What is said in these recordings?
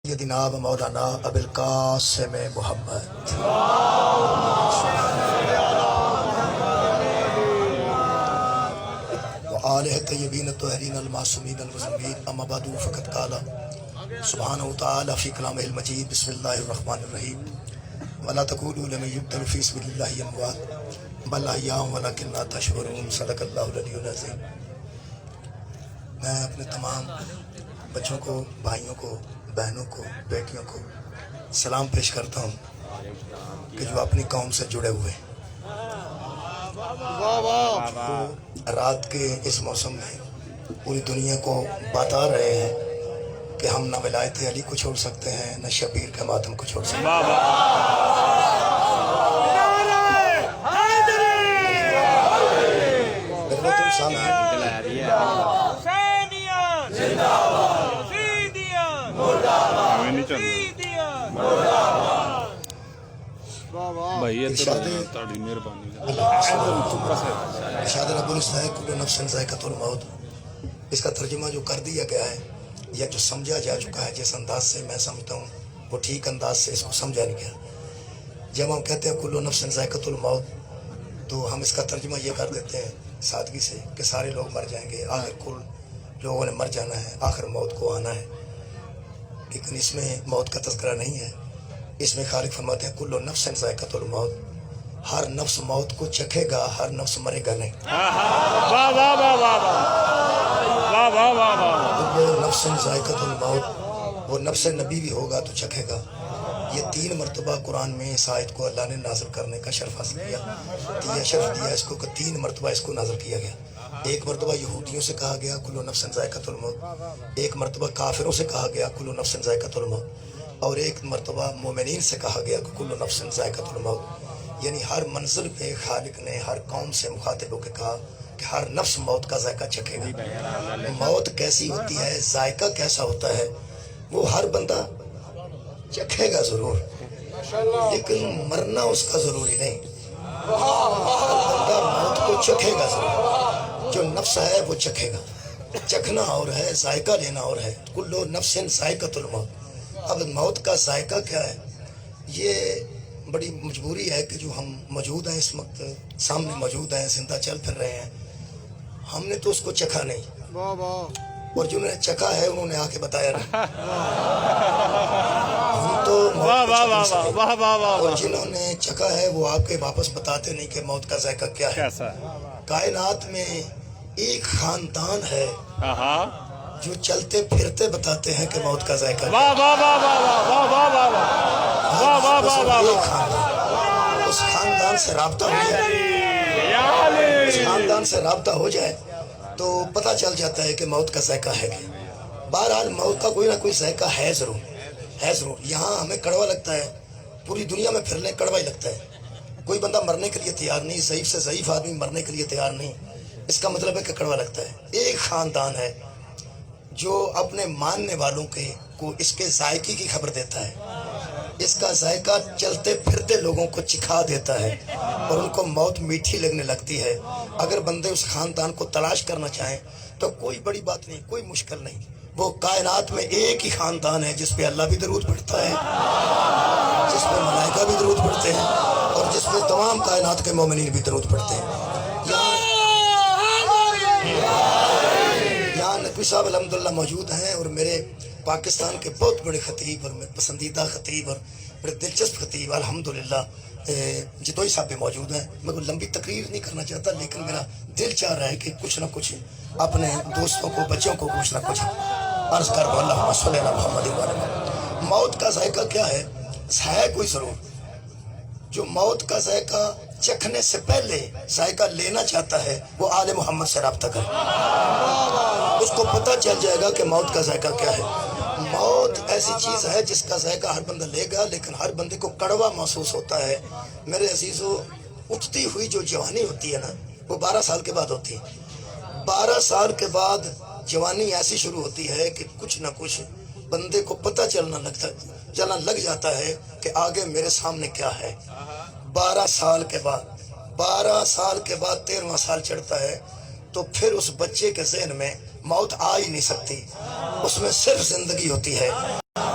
سیدنا و مولانا ابو القاسم محمد وآلہ طیبین الطاہرین المعصومین المظلومین اما بعد فقد قال سبحانہ وتعالی فی کلامہ المجید بسم اللہ الرحمن الرحیم ولا تقولوا لمن يقتل في سبيل الله اموات بل احیاء ولکن لا تشعرون صدق اللہ العلی العظیم۔ میں اپنے تمام بچوں کو، بھائیوں کو، بہنوں کو، بیٹیوں کو سلام پیش کرتا ہوں کہ جو اپنی قوم سے جڑے ہوئے ہیں۔ رات کے اس موسم میں پوری دنیا کو بتا رہے ہیں کہ ہم نہ ولایت علی کو چھوڑ سکتے ہیں، نہ شبیر کے ماتم کو چھوڑ سکتے ہیں۔ ارشاد رب العزت کل نفس ذائقۃ الموت، اس کا ترجمہ جو کر دیا گیا ہے یا جو سمجھا جا چکا ہے، جس انداز سے میں سمجھتا ہوں وہ ٹھیک انداز سے اس کو سمجھا نہیں گیا۔ جب ہم کہتے ہیں کل نفس ذائقۃ الموت تو ہم اس کا ترجمہ یہ کر دیتے ہیں سادگی سے کہ سارے لوگ مر جائیں گے، آخر کل لوگوں نے مر جانا ہے، آخر موت کو آنا ہے۔ لیکن اس میں موت کا تذکرہ نہیں ہے۔ اس میں خالق فرماتے ہیں کل نفس ذائقۃ الموت، ہر نفس موت کو چکھے گا، ہر نفس مرے گا نہیں۔ کل نفس ذائقۃ الموت، وہ نفس نبی بھی ہوگا تو چکھے گا۔ یہ 3 مرتبہ قرآن میں اس آیت کو اللہ نے نازل کرنے کا شرف حاصل کیا، یہ شرف دیا اس کو کہ 3 مرتبہ اس کو نازل کیا گیا۔ ایک مرتبہ یہودیوں سے کہا گیا کل نفس ذائقۃ الموت، ایک مرتبہ کافروں سے کہا گیا کل نفس ذائقۃ الموت، اور ایک مرتبہ مومنین سے کہا گیا کہ کل نفس ذائقۃ الموت۔ یعنی ہر منزل پہ خالق نے ہر قوم سے مخاطب ہو کے کہا کہ ہر نفس موت کا ذائقہ چکھے گا۔ موت کیسی ہوتی ہے، ذائقہ کیسا ہوتا ہے، وہ ہر بندہ چکھے گا ضرور، لیکن مرنا اس کا ضروری نہیں۔ ہر بندہ موت کو چکھے گا ضرور، جو نفس ہے وہ چکھے گا۔ چکھنا اور ہے، ذائقہ لینا اور ہے۔ کل نفس ذائقۃ الموت۔ اب موت کا ذائقہ کیا ہے؟ یہ بڑی مجبوری ہے کہ جو ہم موجود ہیں اس وقت، سامنے موجود ہیں، زندہ چل پھر رہے ہیں، ہم نے تو اس کو چکھا نہیں، اور جنہوں نے چکھا ہے انہوں نے آ کے بتایا نہیں۔ ہم تو موت کو چکھ نہیں سکے، اور جنہوں نے چکھا ہے وہ آپ کے واپس بتاتے نہیں کہ موت کا ذائقہ کیا ہے۔ کائنات میں ایک خاندان ہے جو چلتے پھرتے بتاتے ہیں کہ موت کا ذائقہ کیا ہے۔ ایک خاندان، اس خاندان سے رابطہ ہو جائے، اس خاندان سے رابطہ ہو جائے تو پتہ چل جاتا ہے کہ موت کا ذائقہ ہے کیا۔ بہرحال موت کا کوئی نہ کوئی ذائقہ ہے ضرور، ہے ضرور۔ یہاں ہمیں کڑوا لگتا ہے، پوری دنیا میں پھرنے کڑوا ہی لگتا ہے۔ کوئی بندہ مرنے کے لیے تیار نہیں، ضعیف سے ضعیف آدمی مرنے کے لیے تیار نہیں، اس کا مطلب ہے کہ کڑوا لگتا ہے۔ ایک خاندان ہے جو اپنے ماننے والوں کو اس کے ذائقے کی خبر دیتا ہے، اس کا ذائقہ چلتے پھرتے لوگوں کو چکھا دیتا ہے اور ان کو موت میٹھی لگنے لگتی ہے۔ اگر بندے اس خاندان کو تلاش کرنا چاہیں تو کوئی بڑی بات نہیں، کوئی مشکل نہیں۔ وہ کائنات میں ایک ہی خاندان ہے جس پہ اللہ بھی درود پڑھتا ہے، جس پہ ملائکہ بھی درود پڑھتے ہیں، اور جس پہ تمام کائنات کے مومنین بھی درود پڑھتے ہیں۔ یہاں نقوی صاحب الحمدللہ موجود ہیں، اور میرے پاکستان کے بہت بڑے خطیب اور میرے پسندیدہ خطیب اور بڑے دلچسپ خطیب الحمدللہ جتوئی صاحب بھی موجود ہیں۔ میں کوئی لمبی تقریر نہیں کرنا چاہتا، لیکن میرا دل چاہ رہا ہے کہ کچھ نہ کچھ اپنے دوستوں کو، بچوں کو کچھ نہ کچھ عرض کر دو۔ اللہم صلی علی محمد و علی محمد۔ موت کا ذائقہ کیا ہے؟ ہے کوئی ضرور جو موت کا ذائقہ چکھنے سے پہلے ذائقہ لینا چاہتا ہے، وہ آل محمد سے رابطہ کرے، اس کو پتہ چل جائے گا کہ موت کا ذائقہ کیا ہے۔ موت ایسی چیز ہے جس کا ذائقہ ہر بندہ لے گا، لیکن ہر بندے کو کڑوا محسوس ہوتا ہے۔ میرے عزیزو، اٹھتی ہوئی جو جوانی ہوتی ہے نا، وہ 12 سال کے بعد ہوتی ہے۔ 12 سال کے بعد جوانی ایسی شروع ہوتی ہے کہ کچھ نہ کچھ بندے کو پتہ چلنا لگ جاتا ہے کہ آگے میرے سامنے کیا ہے۔ 12 سال کے بعد 13واں سال چڑھتا ہے تو پھر اس بچے کے ذہن میں موت آ ہی نہیں سکتی، اس میں صرف زندگی ہوتی ہے۔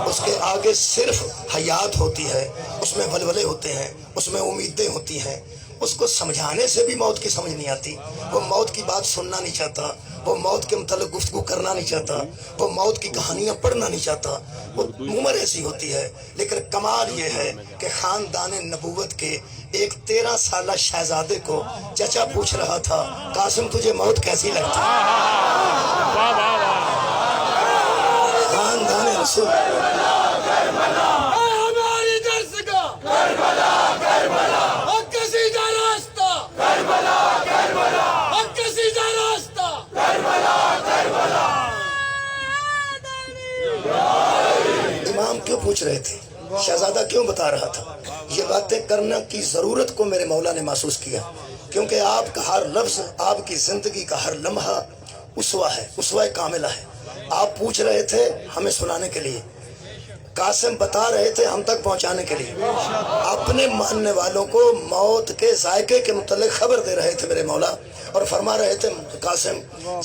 اس اس کے آگے صرف حیات ہوتی ہے، اس میں ولولے ہوتے ہیں، اس میں امیدیں ہوتی ہیں۔ اس کو سمجھانے سے بھی موت کی سمجھ نہیں آتی، وہ موت کی بات سننا نہیں چاہتا، وہ موت کے متعلق گفتگو کرنا نہیں چاہتا، وہ موت کی کہانیاں پڑھنا نہیں چاہتا، وہ عمر ایسی ہوتی ہے۔ لیکن کمال یہ ہے کہ خاندان نبوت کے ایک 13 سالہ شہزادے کو چچا پوچھ رہا تھا، قاسم تجھے موت کیسی لگتی؟ خاندان رسول ہماری درس کا کربلا کربلا، حق سیدھا راستہ کربلا کربلا، حق سیدھا راستہ کربلا کربلا۔ امام کیوں پوچھ رہے تھے، شہزادہ کیوں بتا رہا تھا؟ یہ باتیں کرنا کی ضرورت کو میرے مولا نے محسوس کیا، کیونکہ آپ کا ہر لفظ، آپ کی زندگی کا ہر لمحہ اسوہ ہے، اسوہ کاملہ ہے۔ آپ پوچھ رہے تھے ہمیں سنانے کے لیے، قاسم بتا رہے تھے ہم تک پہنچانے کے لیے، اپنے ماننے والوں کو موت کے ذائقے کے متعلق خبر دے رہے تھے میرے مولا، اور فرما رہے تھے قاسم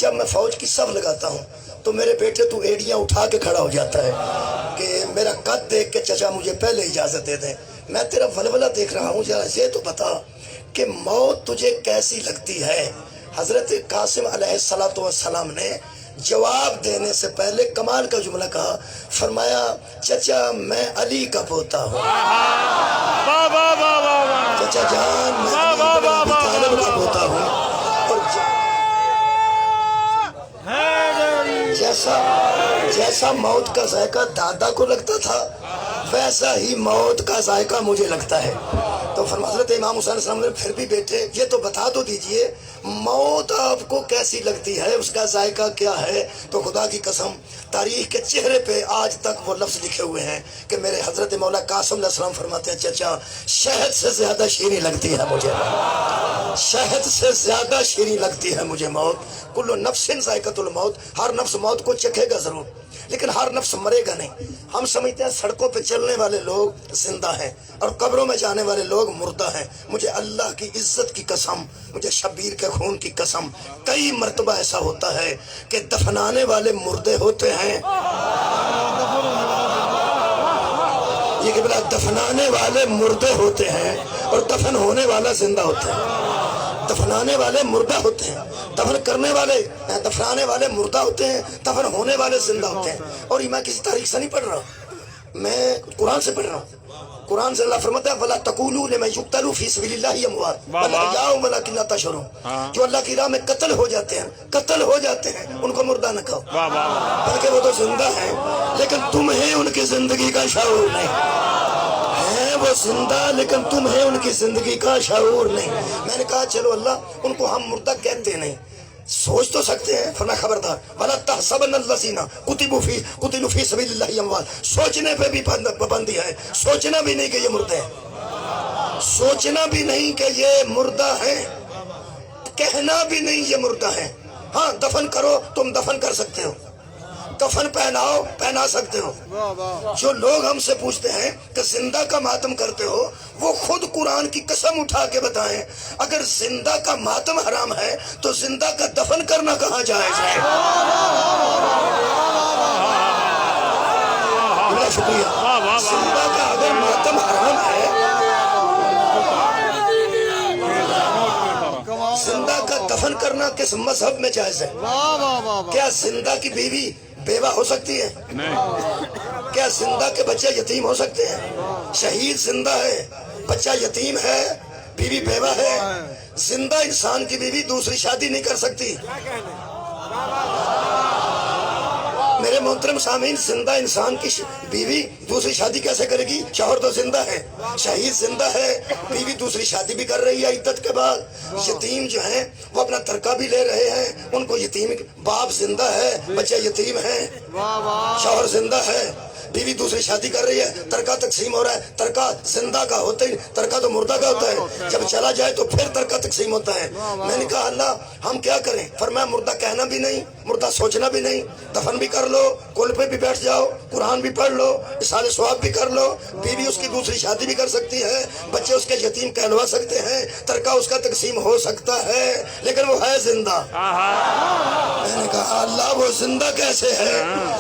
جب میں فوج کی صف لگاتا ہوں تو میرے بیٹے تو ایڑیاں اٹھا کے کھڑا ہو جاتا ہے کہ میرا قد دیکھ کے چچا مجھے پہلے اجازت دے دیں، میں تیرا ولولہ دیکھ رہا ہوں، ذرا یہ تو بتا کہ موت تجھے کیسی لگتی ہے۔ حضرت قاسم علیہ السلام نے جواب دینے سے پہلے کمال کا جملہ کہا، فرمایا چچا میں علی کا پوتا ہوں، چچا جان میں علی بن ابی طالب کا پوتا ہوں، اور جیسا موت کا ذائقہ دادا کو لگتا تھا ویسا ہی موت کا ذائقہ مجھے لگتا ہے۔ تو حضرت امام حسین علیہ السلام نے پھر بھی بیٹے یہ تو بتا تو دیجئے موت آپ کو کیسی لگتی ہے، اس کا ذائقہ کیا ہے؟ تو خدا کی قسم تاریخ کے چہرے پہ آج تک وہ لفظ لکھے ہوئے ہیں کہ میرے حضرت مولا قاسم علیہ السلام فرماتے ہیں چچا شہد سے زیادہ شیریں لگتی ہے مجھے، شہد سے زیادہ شیریں لگتی ہے مجھے موت۔ کل نفس ذائقۃ الموت، ہر نفس موت کو چکھے گا ضرور، لیکن ہر نفس مرے گا نہیں۔ ہم سمجھتے ہیں سڑکوں پہ چلنے والے لوگ زندہ ہیں اور قبروں میں جانے والے لوگ مردہ ہیں۔ مجھے اللہ کی عزت کی قسم، مجھے شبیر کے خون کی قسم، کئی مرتبہ ایسا ہوتا ہے کہ دفنانے والے مردے ہوتے ہیں، یہ کہ بلا دفنانے والے مردے ہوتے ہیں اور دفن ہونے والا زندہ ہوتا ہے۔ دفنانے والے مردہ ہوتے ہیں، دفن کرنے والے دفنانے والے مردہ ہوتے ہیں، دفن ہونے والے زندہ ہوتے ہیں۔ اور یہ میں کسی تاریخ سے نہیں پڑھ رہا، میں قرآن سے پڑھ رہا ہوں۔ قرآن سے اللہ فرماتا ہے وَلَا تَقُولُوا لِمَنْ يُقْتَلُ فِي سَبِيلِ اللَّهِ أَمْوَاتٌ بَلْ أَحْيَاءٌ وَلَكِنْ لَا تَشْعُرُونَ، جو اللہ کی راہ میں قتل ہو جاتے ہیں، قتل ہو جاتے ہیں، ان کو مردہ نہ کہو، بلکہ وہ تو زندہ ہیں، لیکن تمہیں ان کی زندگی کا شعور نہیں ہے، وہ زندہ لیکن تمہیں ان کی زندگی کا شعور نہیں۔ میں نے کہا چلو اللہ ان کو ہم مردہ کہتے نہیں، سوچ تو سکتے ہیں، فرمایا خبردار وَلَا تَحْسَبَنَّ الَّذِينَ قُتِلُوا فِي سَبِيلِ اللَّهِ أَمْوَاتٌ، سوچنے پہ بھی پابندی ہے، سوچنا بھی نہیں کہ یہ مردے ہیں، سوچنا بھی نہیں کہ یہ مردہ ہیں، کہنا بھی نہیں یہ مردہ ہیں۔ ہاں دفن کرو، تم دفن کر سکتے ہو، کفن پہناؤ، پہنا سکتے ہو۔ جو لوگ ہم سے پوچھتے ہیں کہ زندہ کا ماتم کرتے ہو، وہ خود قرآن کی قسم اٹھا کے بتائیں اگر زندہ کا ماتم حرام ہے تو زندہ کا دفن کرنا کہاں جائز ہے؟ بڑا شکریہ۔ زندہ کا اگر ماتم حرام ہے، زندہ کا دفن کرنا کس مذہب میں جائز ہے؟ کیا زندہ کی بیوی بیوہ ہو سکتی ہے؟ کیا زندہ کے بچے یتیم ہو سکتے ہیں؟ شہید زندہ ہے، بچہ یتیم ہے، بیوی بیوہ ہے۔ زندہ انسان کی بیوی دوسری شادی نہیں کر سکتی۔ میرے محترم سامعین، زندہ انسان کی بیوی دوسری شادی کیسے کرے گی؟ شوہر تو زندہ ہے، شہید زندہ ہے، بیوی دوسری شادی بھی کر رہی ہے عدت کے بعد۔ یتیم جو ہیں وہ اپنا ترکہ بھی لے رہے ہیں، ان کو یتیم، باپ زندہ ہے، بچے یتیم ہیں، شوہر زندہ ہے، بیوی دوسری شادی کر رہی ہے، ترکہ تقسیم ہو رہا ہے۔ ترکہ زندہ کا ہوتا ہی، ترکہ تو مردہ کا ہوتا ہے، جب چلا جائے تو پھر ترکہ تقسیم ہوتا ہے۔ میں نے کہا اللہ ہم کیا کریں؟ فرمایا مردہ کہنا بھی نہیں، مردہ سوچنا بھی نہیں، دفن بھی کر لو، کل پہ بھی بیٹھ جاؤ، قرآن بھی پڑھ لو، اصحال ثواب بھی کر لو، بیوی اس کی دوسری شادی بھی کر سکتی ہے، بچے اس کے یتیم کہلوا سکتے ہیں، ترکہ اس کا تقسیم ہو سکتا ہے، لیکن وہ ہے زندہ۔ میں نے کہا اللہ وہ زندہ کیسے ہے؟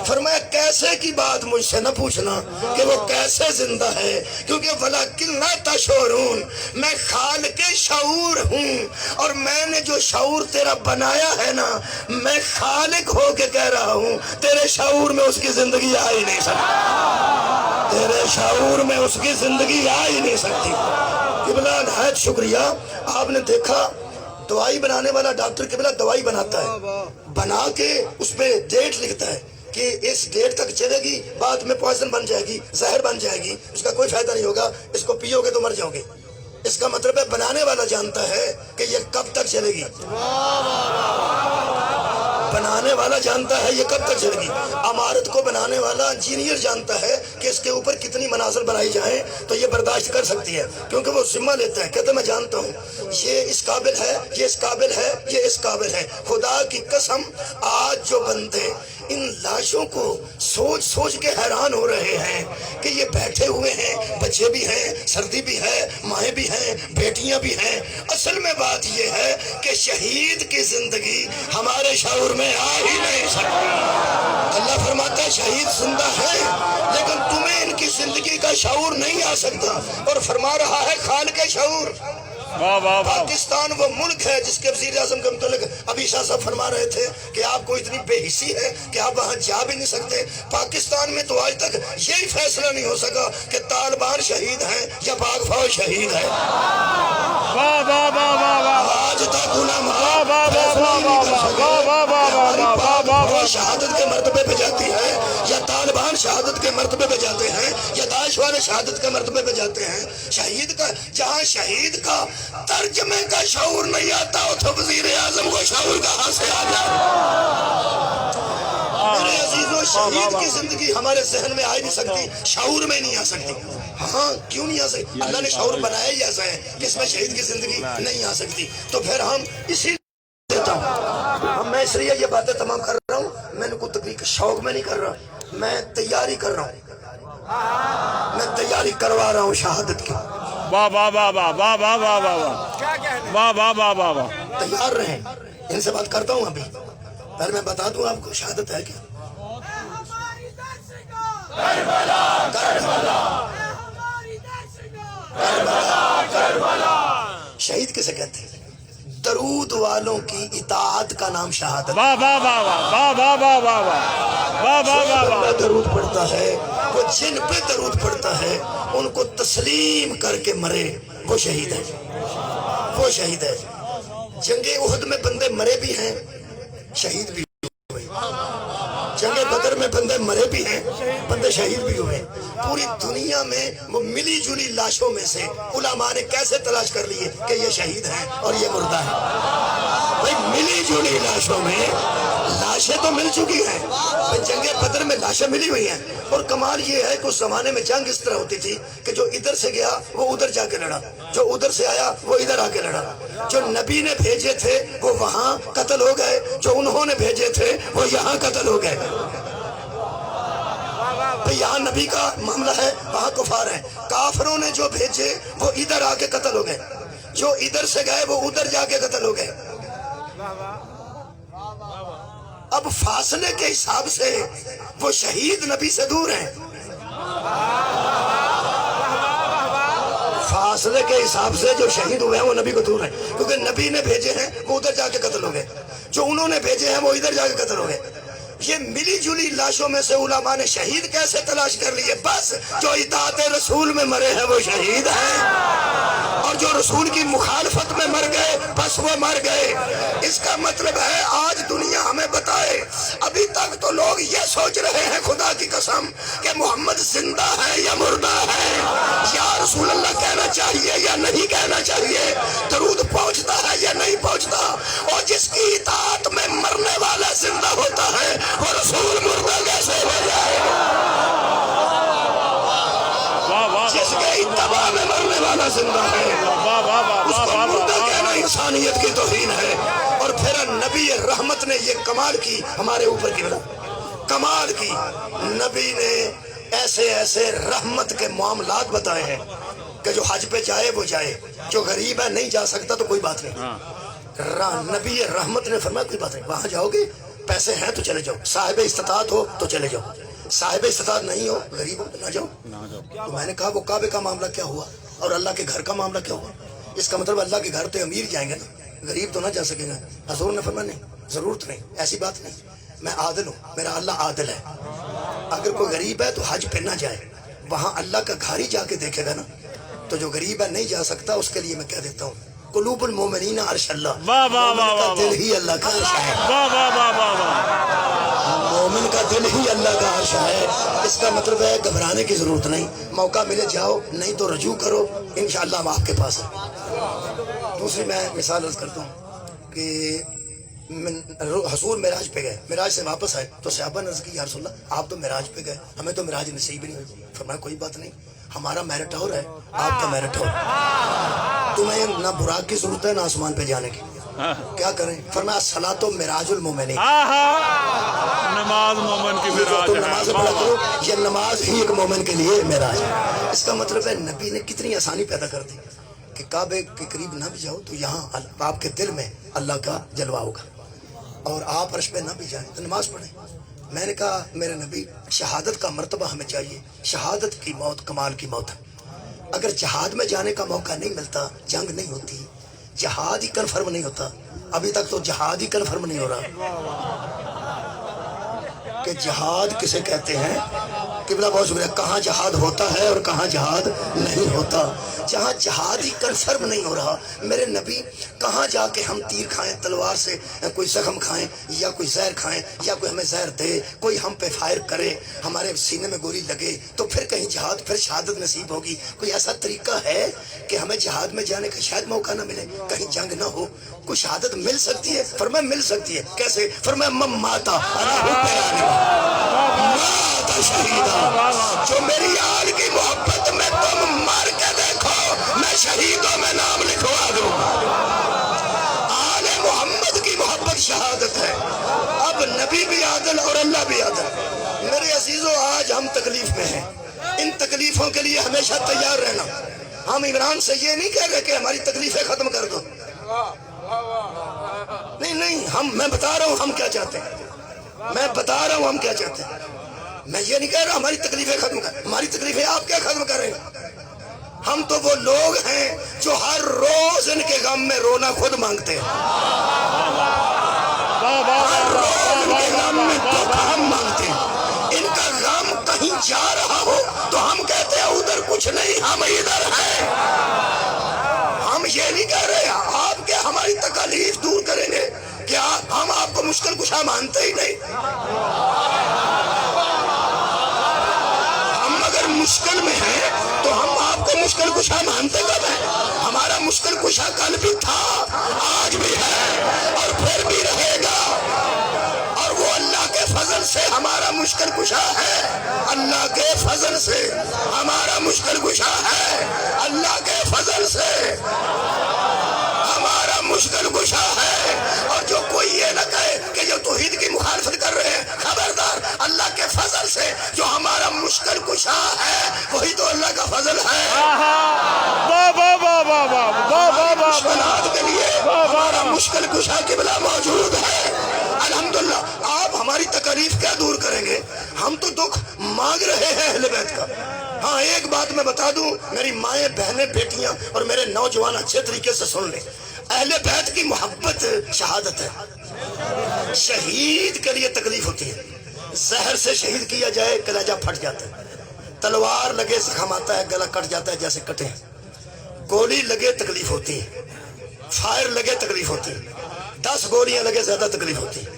فرمایا کیسے کی بات مجھ سے نہ پوچھنا کہ وہ کیسے زندہ ہے، کیونکہ ولیکن لا تشعرون، میں خالق شعور ہوں، اور میں نے جو شعور تیرا بنایا ہے نا، میں خالق ہو کے کہہ رہا ہوں تیرے شعور میں اس کی زندگی آ ہی نہیں سکتی، تیرے شعور میں اس کی زندگی آ ہی نہیں سکتی۔ قبلہ نہایت شکریہ۔ آپ نے دیکھا دوائی بنانے والا ڈاکٹر قبلہ دوائی بناتا ہے، بنا کے اس پہ ڈیٹ لکھتا ہے کہ اس ڈیٹ تک چلے گی، بعد میں پوائزن بن جائے گی، زہر بن جائے گی، اس کا کوئی فائدہ نہیں ہوگا، اس کو پیو گے تو مر جاؤ گے۔ اس کا مطلب ہے بنانے والا جانتا ہے کہ یہ کب تک چلے گی، بنانے والا جانتا ہے یہ کب تک چلے گی۔ عمارت کو بنانے والا انجینئر جانتا ہے کہ اس کے اوپر کتنی منازل بنائی جائیں تو یہ برداشت کر سکتی ہے، کیونکہ وہ ذمہ لیتا ہے، کہتا ہے میں جانتا ہوں یہ اس قابل ہے، یہ اس قابل ہے، یہ اس قابل ہے۔ خدا کی قسم آج جو بندے ان لاشوں کو سوچ سوچ کے حیران ہو رہے ہیں کہ یہ بیٹھے ہوئے ہیں، بچے بھی ہیں، سردی بھی ہے، مائیں بھی ہیں، بیٹیاں بھی ہیں، اصل میں بات یہ ہے کہ شہید کی زندگی ہمارے شعور میں آ ہی نہیں سکتی۔ اللہ فرماتا ہے شہید زندہ ہے لیکن تمہیں ان کی زندگی کا شعور نہیں آ سکتا، اور فرما رہا ہے خالق شعور۔ پاکستان وہ ملک ہے جس کے وزیر اعظم کے متعلق ابھی شاہ صاحب فرما رہے تھے کہ آپ کو اتنی بے حسی ہے کہ آپ وہاں جا بھی نہیں سکتے۔ پاکستان میں تو آج تک یہی فیصلہ نہیں ہو سکا کہ طالبان شہید ہیں یا پاک فوج شہید ہے۔ آج تک علماء فیصلہ ہی نہیں کر سکے کہ ہماری پاک فوج شہادت کے مرتبے پہ جاتی ہے یا طالبان شہادت کے مرتبے پہ جاتے ہیں یا داعش والے شہادت کے مرتبے پہ جاتے ہیں۔ شہید کا جہاں شہید کا ترجمے کا شعور نہیں آتا ہو تو وزیر اعظم کو شعور کہاں سے آ جائے؟ میرے عزیزوں، شہید کی زندگی ہمارے ذہن میں آ نہیں سکتی، شعور میں نہیں آ سکتی۔ ہاں کیوں نہیں آ سکتی؟ اللہ نے شعور بنایا ہی ایسا ہے کہ اس میں شہید کی زندگی نہیں آ سکتی۔ تو پھر ہم اسی دیتا ہوں، میں اس لیے یہ باتیں تمام کر رہا ہوں، میں نے کوئی تقریر شوق میں نہیں کر رہا، میں تیاری کر رہا ہوں، میں تیاری کروا رہا ہوں شہادت کی۔ تیار رہیں، ان سے بات کرتا ہوں ابھی، پہلے میں بتا دوں آپ کو شہادت ہے کیا۔ شہید کسے کہتے ہیں؟ درود والوں کی اطاعت کا نام شہادت۔ جو درود پڑھتا ہے، وہ جن پہ درود پڑھتا ہے ان کو تسلیم کر کے مرے، وہ شہید ہے، وہ شہید ہے۔ جنگ احد میں بندے مرے بھی ہیں، شہید بھی ہوئے، جنگ بدر میں بندے مرے بھی ہیں، بندے شہید بھی ہوئے۔ پوری دنیا میں وہ ملی جلی لاشوں میں سے علماء نے کیسے تلاش کر لیے کہ یہ شہید ہیں اور یہ مردہ ہے؟ بھائی ملی جلی لاشوں میں لاشیں تو مل چکی ہیں، جنگ بدر میں لاشیں ملی ہوئی ہیں، اور کمال یہ ہے کہ اس زمانے میں جنگ اس طرح ہوتی تھی کہ جو ادھر سے گیا وہ ادھر جا کے لڑا، جو ادھر سے آیا وہ ادھر آ کے لڑا، جو نبی نے بھیجے تھے وہ وہاں قتل ہو گئے، جو انہوں نے بھیجے تھے وہ یہاں قتل ہو گئے۔ یہاں نبی کا معاملہ ہے، وہاں کفار ہیں، کافروں نے جو بھیجے وہ ادھر آ کے قتل ہو گئے، جو ادھر سے گئے وہ ادھر جا کے قتل ہو گئے۔ اب فاصلے کے حساب سے وہ شہید نبی سے دور ہیں، فاصلے کے حساب سے جو شہید ہوئے ہیں وہ نبی کو دور ہیں، کیونکہ نبی نے بھیجے ہیں وہ ادھر جا کے قتل ہو گئے، جو انہوں نے بھیجے ہیں وہ ادھر جا کے قتل ہو گئے۔ یہ ملی جلی لاشوں میں سے علماء نے شہید کیسے تلاش کر لیے؟ بس جو اطاعت رسول میں مرے ہیں وہ شہید ہیں، اور جو رسول کی مخالفت میں مر گئے بس وہ مر گئے۔ اس کا مطلب ہے آج دنیا ہمیں بتائے، ابھی تک تو لوگ یہ سوچ رہے ہیں خدا کی قسم کہ محمد زندہ ہے یا مردہ ہے، یا رسول اللہ کہنا چاہیے یا نہیں کہنا چاہیے، درود پہنچتا ہے یا نہیں پہنچتا، اور جس کی اطاعت میں مرنے والا زندہ ہوتا ہے اور رسول مردہ کیسے ہو جائے؟ جس کے اتباع میں مرنے والا زندہ ہے اس کو مردہ کہنا انسانیت کی توہین ہے۔ اور پھر نبی رحمت نے یہ کمال کی ہمارے اوپر کی کمال کی، نبی نے ایسے ایسے رحمت کے معاملات بتائے ہیں کہ جو حج پہ جائے وہ جائے، جو غریب ہے نہیں جا سکتا تو کوئی بات نہیں، نبی رحمت نے فرمایا کوئی بات نہیں، وہاں جاؤ گے پیسے ہیں تو چلے جاؤ، صاحب استطاعت ہو تو چلے جاؤ، صاحب استطاعت نہیں ہو، غریب ہو تو نہ جاؤ. تو میں نے کہا وہ کعبے کا معاملہ کیا ہوا اور اللہ کے گھر کا معاملہ کیا ہوا؟ اس کا مطلب اللہ کے گھر تو امیر جائیں گے نا، غریب تو نہ جا سکیں گے. حضور نے فرمایا نہیں، ضرورت نہیں، ایسی بات نہیں، میں عادل ہوں، میرا اللہ عادل ہے. اگر کوئی غریب ہے تو حج پہ نہ جائے، وہاں اللہ کا گھر ہی جا کے دیکھے گا نا. تو جو غریب ہے نہیں جا سکتا، اس کے لیے میں کہہ دیتا ہوں قلوب المومنین عرش اللہ، مومن کا دل ہی اللہ کا عرش ہے. مومن کا دل ہی اللہ کا عرش ہے. اس کا مطلب ہے گھبرانے کی ضرورت نہیں، موقع ملے جاؤ، نہیں تو رجوع کرو، انشاءاللہ ہم آپ کے پاس ہیں. دوسری میں مثال عرض کرتا ہوں کہ حضور معراج پہ گئے، معراج سے واپس آئے تو صحابہ نے عرض کی یا رسول اللہ آپ تو معراج پہ گئے، ہمیں تو معراج نصیب نہیں ہوئی. فرمایا کوئی بات نہیں، ہمارا میرٹ اور ہے، آپ کا میرٹ اور. تمہیں نہ براق کی ضرورت ہے نہ آسمان پہ جانے کی، کیا کریں؟ فرمایا الصلاۃ معراج المومنین، نماز مومن کی معراج تم نماز پڑھا کرو، یہ نماز ہی ایک مومن کے لیے معراج ہے. اس کا مطلب ہے نبی نے کتنی آسانی پیدا کر دی کہ کعبے کے قریب نہ بھی جاؤ تو یہاں آپ کے دل میں اللہ کا جلوہ ہوگا، اور آپ عرش پہ نہ بھی جائیں تو نماز پڑھیں. میں نے کہا میرے نبی شہادت کا مرتبہ ہمیں چاہیے، شہادت کی موت کمال کی موت ہے. اگر جہاد میں جانے کا موقع نہیں ملتا، جنگ نہیں ہوتی، جہاد ہی کنفرم نہیں ہوتا. ابھی تک تو جہاد ہی کنفرم نہیں ہو رہا کہ جہاد کسے کہتے ہیں. قبلہ بہت شکریہ. کہاں جہاد ہوتا ہے اور کہاں جہاد نہیں ہوتا. جہاں جہاد ہی کنفرم نہیں ہو رہا، میرے نبی کہاں جا کے ہم تیر کھائیں، تلوار سے کوئی زخم کھائیں، یا کوئی زہر کھائیں، یا کوئی ہمیں زہر دے، کوئی ہم پہ فائر کرے، ہمارے سینے میں گولی لگے تو پھر کہیں جہاد، پھر شہادت نصیب ہوگی. کوئی ایسا طریقہ ہے کہ ہمیں جہاد میں جانے کا شاید موقع نہ ملے، کہیں جنگ نہ ہو، کوئی شہادت مل سکتی ہے؟ فرمایا مل سکتی ہے. کیسے؟ فرمایا مم ماتا شہیدہ، جو میری آل کی محبت میں تم مر کے دیکھو، میں شہیدوں میں نام لکھوا دوں. آل محمد کی محبت شہادت ہے. اب نبی بھی عادل اور اللہ بھی عادل. میرے عزیزوں آج ہم تکلیف میں ہیں، ان تکلیفوں کے لیے ہمیشہ تیار رہنا. ہم عمران سے یہ نہیں کہہ رہے کہ ہماری تکلیفیں ختم کر دو، نہیں، میں بتا رہا ہوں ہم کیا چاہتے ہیں، میں بتا رہا ہوں ہم کیا چاہتے ہیں. میں یہ نہیں کہہ رہا ہماری تکلیفیں ختم کر، ہماری تکلیفیں آپ کیا ختم کریں. ہم تو وہ لوگ ہیں جو ہر روز ان کے غم میں رونا خود مانگتے ہیں، ہر روز ان کے غم میں دکھ ہم مانگتے ہیں. ان کا غم کہیں جا رہا ہو تو ہم کہتے ہیں ادھر کچھ نہیں، ہم ادھر ہیں. ہم یہ نہیں کہہ رہے آپ کے ہماری تکالیف دور کریں گے، کیا ہم آپ کو مشکل کشا مانتے ہی نہیں؟ ہم اگر مشکل میں ہیں تو ہم آپ کو مشکل کشا مانتے کب ہیں؟ ہمارا مشکل کشا کل بھی تھا، آج بھی ہے اور پھر بھی رہے گا. اور وہ اللہ کے فضل سے ہمارا مشکل کشا ہے، اللہ کے فضل سے ہمارا مشکل کشا ہے، اللہ کے فضل سے ہمارا مشکل کشا ہے. اور جو کوئی یہ نہ کہے کہ جو توحید کی مخالفت کر رہے ہیں، خبردار، اللہ کے فضل سے جو ہمارا مشکل کشا ہے وہی تو اللہ کا فضل ہے. مشکلات کے لیے ہمارا مشکل کشا قبلہ موجود ہے. الحمدللہ. آپ ہماری تکلیف کیا دور کریں گے؟ ہم تو دکھ مانگ رہے ہیں اہل بیت کا. ہاں ایک بات میں بتا دوں، میری مائیں، بہنیں، بیٹیاں اور میرے نوجوان اچھے طریقے سے سن لیں، اہل بیت کی محبت شہادت ہے. شہید کے لیے تکلیف ہوتی ہے. زہر سے شہید کیا جائے کلیجہ پھٹ جاتا ہے، تلوار لگے زخم آتا ہے، گلا کٹ جاتا ہے جیسے کٹے، گولی لگے تکلیف ہوتی ہے، فائر لگے تکلیف ہوتی ہے، 10 گولیاں لگے زیادہ تکلیف ہوتی ہے.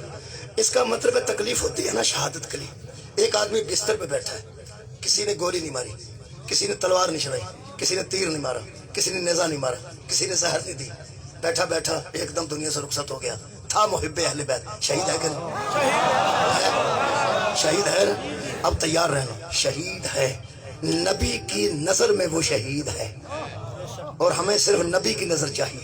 اس کا مطلب ہے تکلیف ہوتی ہے نا شہادت کے لیے. ایک آدمی بستر پہ بیٹھا ہے، کسی نے گولی نہیں ماری، کسی نے تلوار نہیں چلائی، کسی نے تیر نہیں مارا، کسی نے نیزہ نہیں مارا، کسی نے زہر نہیں دی، بیٹھا بیٹھا ایک دم دنیا سے رخصت ہو گیا. تھا محب اہل بیت. شہید ہے کہ نہیں؟ شہید ہے. اب تیار رہنا، شہید ہے. نبی کی نظر میں وہ شہید ہے، اور ہمیں صرف نبی کی نظر چاہیے،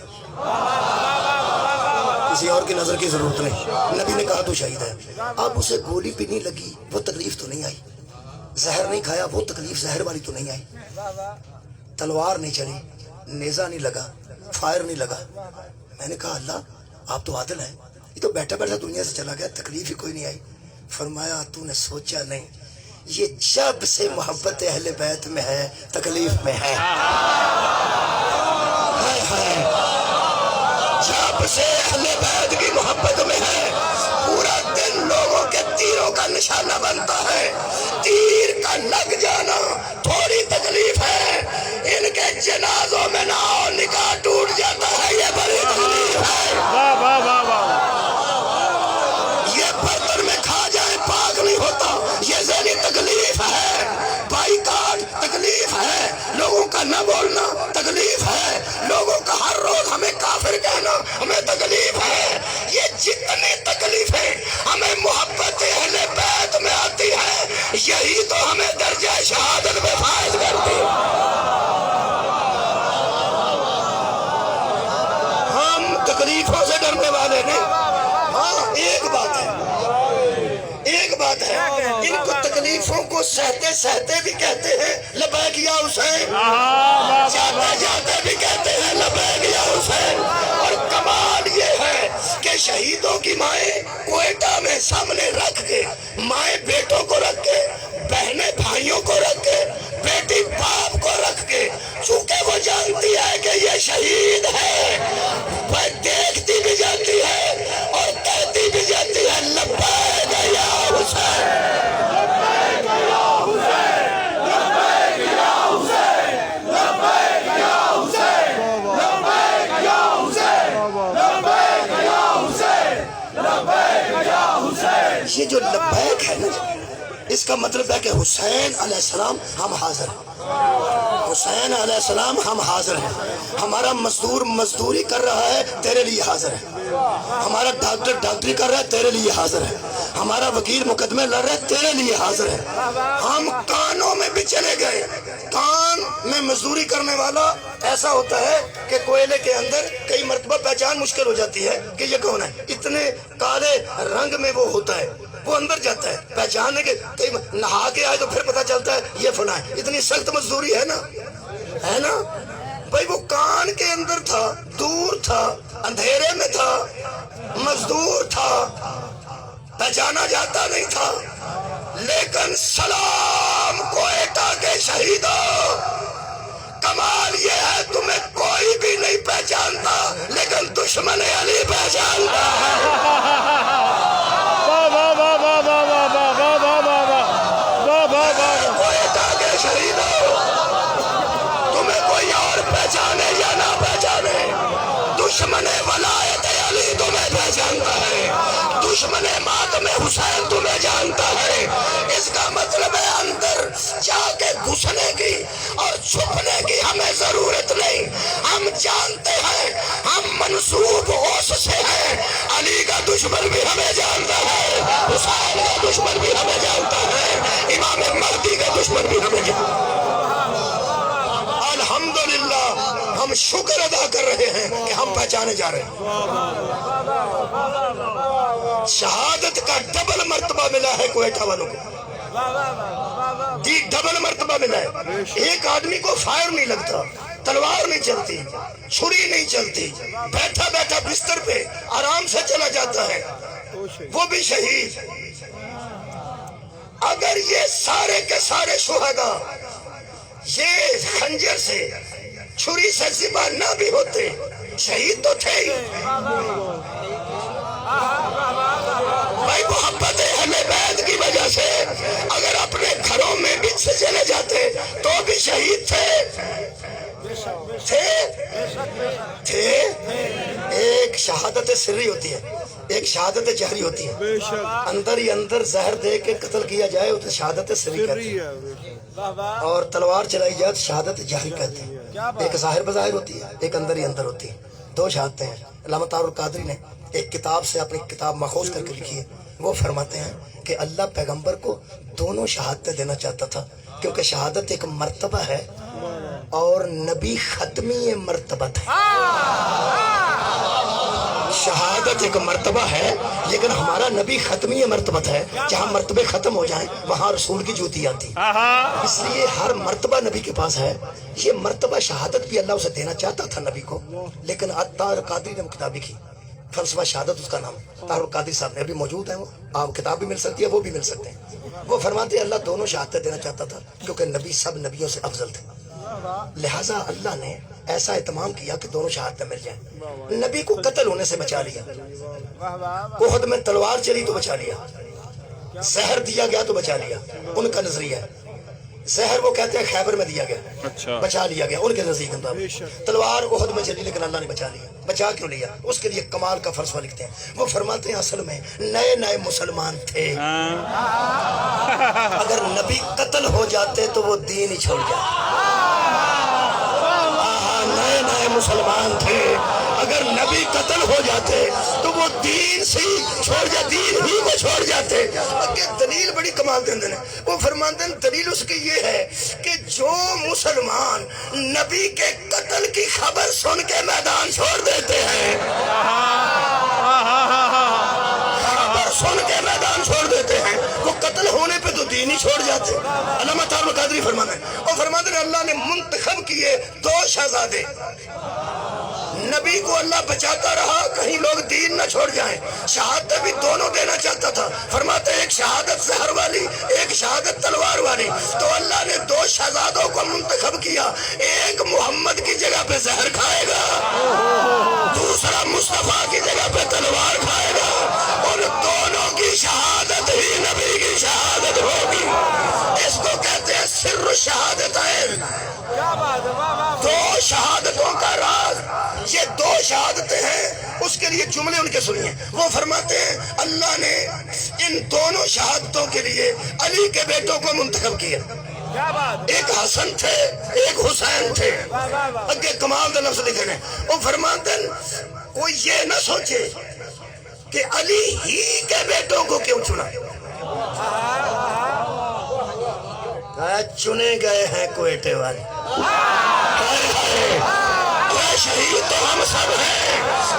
کسی اور کی نظر کی ضرورت نہیں. نبی نے کہا تو شہید ہے. اب اسے گولی بھی نہیں لگی، وہ تکلیف تو نہیں آئی. زہر نہیں کھایا، وہ تکلیف زہر والی تو نہیں آئی. تلوار نہیں چلی، نیزہ نہیں لگا، فائر نہیں لگا. میں نے کہا اللہ آپ تو عادل ہیں، یہ تو بیٹھا بیٹھا دنیا سے چلا گیا، تکلیف ہی کوئی نہیں آئی. فرمایا تو نے سوچا نہیں، یہ جب سے محبت اہل بیت میں ہے تکلیف میں ہے، جب سے اہل بیت کی محبت میں ہے پورا دن لوگوں کے تیروں کا نشانہ بنتا ہے، تیر کا لگ جانا تھوڑی تکلیف ہے، ان کے جنازوں میں نہ ہو نکاح ٹوٹ جاتا ہے یہ بڑی تکلیف ہے، واہ واہ واہ واہ، یہ برتن میں کھا جائے پاک نہیں ہوتا یہ ذہنی تکلیف ہے، بائی کاٹ تکلیف ہے، لوگوں کا نہ بولنا تکلیف ہے، لوگوں کا ہر روز ہمیں کافر کہنا ہمیں تکلیف ہے، یہ جتنی تکلیفیں ہمیں محبت اہل بیت میں آتی ہے یہی تو ہمیں درجہ شہادت میں فائز کرتی ہے۔ ہم تکلیفوں سے ڈرنے والے نہیں، ہاں ایک بات ہے ان کو تکلیفوں کو سہتے سہتے بھی کہتے ہیں لبیک یا حسین، جاتے جاتے بھی کہتے ہیں لبیک یا حسین، اور کمال یہ ہے کہ شہیدوں کی مائیں کوئٹہ میں سامنے رکھ کے، مائیں بیٹوں کو رکھ کے، بہنیں بھائیوں کو رکھ کے، بیٹی باپ کو رکھ کے، چونکہ وہ جانتی ہے کہ یہ شہید ہے، وہ دیکھتی بھی جاتی ہے اور کہتی بھی جاتی ہے لبیک یا حسین، لبیک یا حسین، لبیک یا حسین، لبیک یا حسین، لبیک یا حسین، لبیک یا حسین، لبیک یا حسین۔ یہ جو لبیک ہے نا اس کا مطلب ہے کہ حسین علیہ السلام ہم حاضر ہیں، حسین علیہ السلام ہم حاضر ہیں، ہمارا مزدور مزدوری کر رہا ہے تیرے لیے حاضر ہے، ہمارا ڈاکٹر ڈاکٹری کر رہا ہے تیرے لیے حاضر ہے، ہمارا وکیل مقدمے لڑ رہا ہے تیرے لیے حاضر ہے، ہم کانوں میں بھی چلے گئے، کان میں مزدوری کرنے والا ایسا ہوتا ہے کہ کوئلے کے اندر کئی مرتبہ پہچان مشکل ہو جاتی ہے کہ یہ کون ہے، اتنے کالے رنگ میں وہ ہوتا ہے، وہ اندر جاتا ہے پہچاننے کے، کئی نہا کے آئے تو پھر پتا چلتا ہے یہ فلاں ہے، اتنی سخت مزدوری ہے نا بھائی، وہ کان کے اندر تھا، دور تھا، اندھیرے میں تھا، مزدور تھا، پہچانا جاتا نہیں تھا، لیکن سلام کوئٹہ کے شہیدوں، کمال یہ ہے تمہیں کوئی بھی نہیں پہچانتا لیکن دشمن علی پہچانتا ہے، کوئٹہ کے شہیدوں تمہیں کوئی اور پہچانے یا نہ پہچانے دشمن ولایت علی تمہیں پہچانتا ہے، دشمن ماتم حسین تمہیں جانتا ہے، اس کا مطلب ہے اندر جا کے گھسنے کی اور چھپنے کی ہمیں ضرورت نہیں، ہم جانتے ہیں ہم منسوب اوس سے ہیں، علی کا دشمن بھی ہمیں جانتا ہے، حسین کا دشمن بھی ہمیں جانتا ہے، امام مہدی کا دشمن بھی ہمیں جانتا ہے۔ الحمدللہ ہم شکر ادا کر رہے ہیں کہ ہم پہچانے جا رہے ہیں، شہادت کا ڈبل مرتبہ ملا ہے کوئٹہ والوں کو، ڈبل مرتبہ ملا ہے، ایک آدمی کو فائر نہیں لگتا، تلوار نہیں چلتی، چھری نہیں چلتی، بیٹھا بیٹھا بستر پہ آرام سے چلا جاتا ہے، وہ بھی شہید۔ اگر یہ سارے کے سارے شہداء یہ خنجر سے چھری سے ذبح نہ بھی ہوتے شہید تو تھے ہی، بھائی محبت اہل بیت کی وجہ سے اگر اپنے گھروں میں بھی سے چلے جاتے تو بھی شہید تھے۔ ایک شہادت سری ہوتی ہے، ایک شہادت جہری ہوتی ہے، اندر ہی اندر زہر دے کے قتل کیا جائے تو شہادت سری کہتے ہیں، اور تلوار چلائی جائے تو شہادت جہری کہتے ہیں، ایک ظاہر بظاہر ہوتی ہے، ایک اندر ہی اندر ہوتی ہے، دو شہادتیں ہیں۔ علامہ طاہر القادری نے ایک کتاب سے اپنی کتاب ماخوذ کر کے لکھی ہے، وہ فرماتے ہیں کہ اللہ پیغمبر کو دونوں شہادتیں دینا چاہتا تھا، کیونکہ شہادت ایک مرتبہ ہے اور نبی ختمی مرتبت ہے، شہادت ایک مرتبہ ہے لیکن ہمارا نبی ختمی مرتبت ہے، جہاں مرتبے ختم ہو جائیں وہاں رسول کی جوتی آتی، اس لیے ہر مرتبہ نبی کے پاس ہے۔ یہ مرتبہ شہادت بھی اللہ اسے دینا چاہتا تھا نبی کو، لیکن طاہر قادری نے کتاب لکھی فلسفہ شہادت اس کا نام، طاہر القادری صاحب نے، ابھی موجود ہیں وہ، آپ کتاب بھی مل سکتی ہے، وہ بھی مل سکتے ہیں۔ وہ فرماتے ہیں اللہ دونوں شہادتیں دینا چاہتا تھا کیونکہ نبی سب نبیوں سے افضل تھے، لہٰذا اللہ نے ایسا اہتمام کیا کہ دونوں شہادتیں مل جائیں۔ نبی کو قتل ہونے سے بچا لیا، احد میں تلوار چلی تو بچا لیا، زہر دیا گیا تو بچا لیا، ان کا نظریہ ہے۔ زہر وہ کہتے ہیں خیبر میں دیا گیا، اچھا بچا لیا گیا ان کے نزدیک۔ تلوار احد میں چلی لیکن اللہ نے بچا لیا۔ بچا کیوں لیا؟ اس کے لیے کمال کا فلسفہ لکھتے ہیں، وہ فرماتے ہیں اصل میں نئے نئے مسلمان تھے، اگر نبی قتل ہو جاتے تو وہ دین ہی چھوڑ جاتے۔ نئے نئے مسلمان تھے، اگر نبی قتل ہو جاتے تو وہ دین سے چھوڑ جاتے، دین ہی کو چھوڑ جاتے۔ دلیل بڑی کمال دیں دیں، وہ فرماتے ہیں دلیل اس کی یہ ہے کہ جو مسلمان نبی کے قتل کی خبر سن کے میدان چھوڑ دیتے ہیں، خبر سن کے میدان چھوڑ دیتے ہیں، وہ قتل ہونے پہ تو دین ہی چھوڑ جاتے۔ علامہ طاہر القادری فرماتے ہیں، وہ فرماتے ہیں اللہ نے منتخب کیے دو شہزادے، نبی کو اللہ بچاتا رہا کہیں لوگ دین نہ چھوڑ جائیں، شہادت بھی دونوں دینا چاہتا تھا۔ فرماتے ہیں ایک شہادت زہر والی، ایک شہادت تلوار والی، تو اللہ نے دو شہزادوں کو منتخب کیا، ایک محمد کی جگہ پہ زہر کھائے گا، دوسرا مصطفیٰ کی جگہ پہ تلوار کھائے گا، اور دونوں کی شہادت ہی نبی کی شہادت ہوگی۔ اس کو کہتے ہیں سر الشہادتین، دو شہادتوں کا راز۔ یہ دو شہادتیں ہیں، اس کے لیے جملے ان کے سنیے۔ وہ فرماتے ہیں اللہ نے ان دونوں شہادتوں کے لیے علی کے بیٹوں کو منتخب کیا، ایک حسن تھے ایک حسین تھے، اگے کمال دا لفظ لکھے ہیں۔ وہ فرماتے ہیں کوئی یہ نہ سوچے کہ علی ہی کے بیٹوں کو کیوں چنا، چنے گئے ہیں کوئٹے والے، شہید تو ہم سب ہیں،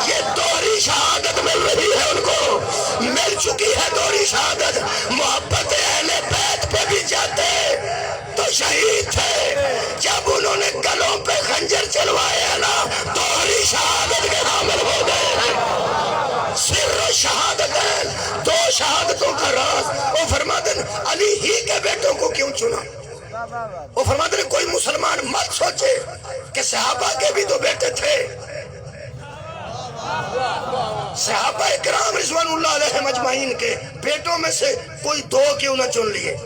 یہ دوہری شہادت مل رہی ہے ان کو، مل چکی ہے دوہری شہادت۔ محبت اہل بیت پہ بھی جاتے تو شہید تھے، جب انہوں نے گلوں پہ خنجر چلوائے ہیں نا، دوہری شہادت کے حامل ہو گئے ہیں۔ سر شہادتین، دو شہادتوں کا راز۔ وہ فرماتے ہیں علی ہی کے بیٹوں کو کیوں چنا؟ وہ فرماتے ہیں کوئی مسلمان مت سوچے کہ صحابہ کے بھی تو بیٹے تھے، صحابہ کرام رضوان اللہ علیہم اجمعین کے بیٹوں میں سے کوئی دو کیوں نہ چن لیے؟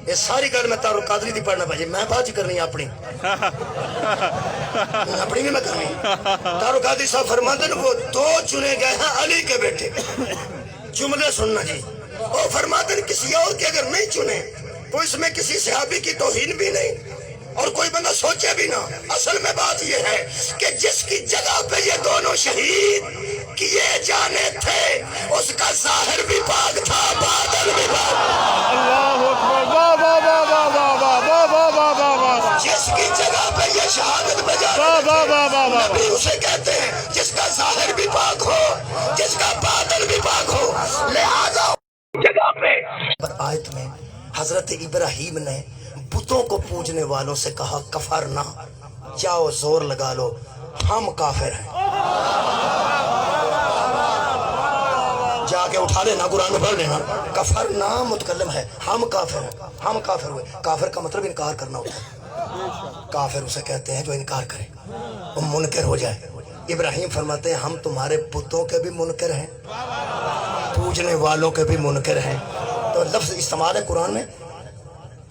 یہ ساری گل میں طاہر القادری دی پڑھنا پہنچے، میں بات کرنی ہے اپنی اپنی بھی میں کرنی۔ طاہر القادری صاحب فرماتے ہیں وہ دو چنے گئے ہیں علی کے بیٹے، جملے سننا جی۔ وہ فرماتے ہیں کسی اور کے اگر نہیں چنے تو اس میں کسی صحابی کی توہین بھی نہیں اور کوئی بندہ سوچے بھی نہ۔ اصل میں بات یہ ہے کہ جس کی جگہ پہ یہ دونوں شہید کیے جانے تھے اس کا ظاہر بھی پاک تھا، باطن بھی پاک تھا۔ جس کی جگہ پہ یہ شہادت بجا نبی اسے کہتے ہیں جس کا ظاہر بھی پاک ہو، جس کا باطن بھی پاک ہو، لہذا جگہ پہ۔ پر آیت میں حضرت ابراہیم نے بتوں کو پوجنے والوں سے کہا کفرنا، جاؤ زور لگا لو ہم کافر ہیں، جا کے اٹھا لینا قرآن میں پڑھ لینا، کفرنا متکلم ہے، ہم کافر ہیں، ہم کافر ہوئے۔ کافر کا مطلب انکار کرنا ہوتا ہے، کافر اسے کہتے ہیں جو انکار کرے، وہ منکر ہو جائے۔ ابراہیم فرماتے ہیں ہم تمہارے بتوں کے بھی منکر ہیں، پوجنے والوں کے بھی منکر ہیں۔ تو لفظ استعمال ہے قرآن میں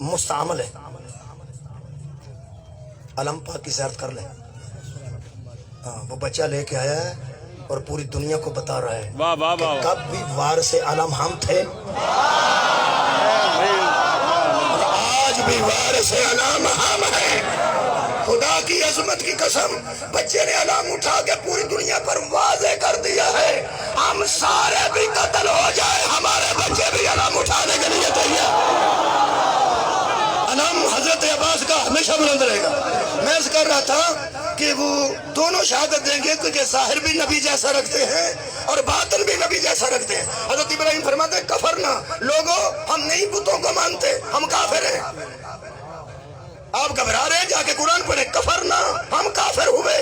مستعمل ہے۔ علم پاک کی زیارت کر لیں، وہ بچہ لے کے آیا ہے اور پوری دنیا کو بتا رہا ہے کہ کب بھی وارث علم ہم تھے، آج بھی وارث علم ہم ہیں۔ خدا کی عظمت کی قسم، بچے نے علم اٹھا کے پوری دنیا پر واضح کر دیا ہے ہم سارے بھی قتل ہو جائے ہمارے بچے بھی علم اٹھانے کے لیے تیار۔ علم حضرت عباس کا ہمیشہ بلند رہے گا۔ میں اس کر رہا تھا کہ وہ دونوں شہادت دیں گے کیونکہ ظاہر بھی نبی جیسا رکھتے ہیں اور باطن بھی نبی جیسا رکھتے ہیں۔ حضرت ابراہیم فرماتے ہیں کفرنا، لوگوں ہم نہیں بتوں کو مانتے، ہم کافر ہیں۔ آپ گھبرا رہے ہیں، جا کے قرآن پڑھیں، کفرنا ہم کافر ہوئے۔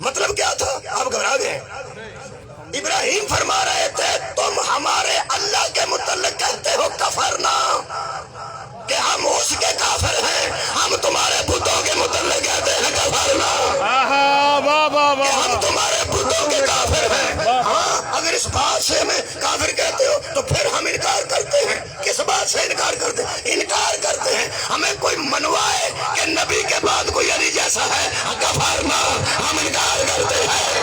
مطلب کیا تھا؟ آپ گھبرا گئے؟ ابراہیم فرما رہے تھے تم ہمارے اللہ کے متعلق کہتے ہو کفرنا، کہ ہم اس کے کافر ہیں، ہم تمہارے بتوں کے متعلق کہتے ہیں کفرنا، کہ ہم تمہارے بتوں کے کافر ہیں۔ ہاں اگر اس بات سے ہمیں کافر کہتے ہو تو پھر ہم انکار کرتے ہیں۔ کس بات سے انکار کرتے ہیں؟ انکار کرتے ہیں ہمیں کوئی منوائے کہ نبی کے بعد کوئی علی جیسا ہے، کفرنا، ہم انکار کرتے ہیں۔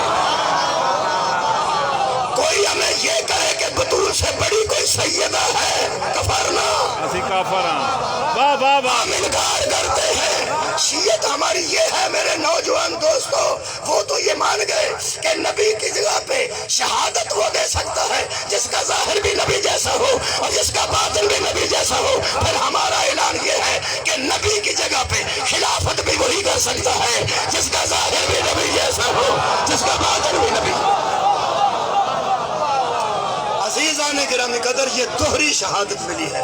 کوئی ہمیں یہ کہے کہ بطول سے بڑی کوئی سیدہ ہے، کفرنا، ہم انکار کرتے ہیں۔ شیعت ہماری یہ ہے میرے نوجوان دوستو، وہ تو یہ مان گئے کہ نبی کی جگہ پہ شہادت وہ دے سکتا ہے جس کا ظاہر بھی نبی جیسا ہو اور جس کا باطن بھی نبی جیسا ہو۔ پھر ہمارا اعلان یہ ہے کہ نبی کی جگہ پہ خلافت بھی وہی کر سکتا ہے جس کا ظاہر بھی نبی جیسا ہو، جس کا باطن بھی نبی۔ عزیزان گرامی قدر، یہ دوہری شہادت ملی ہے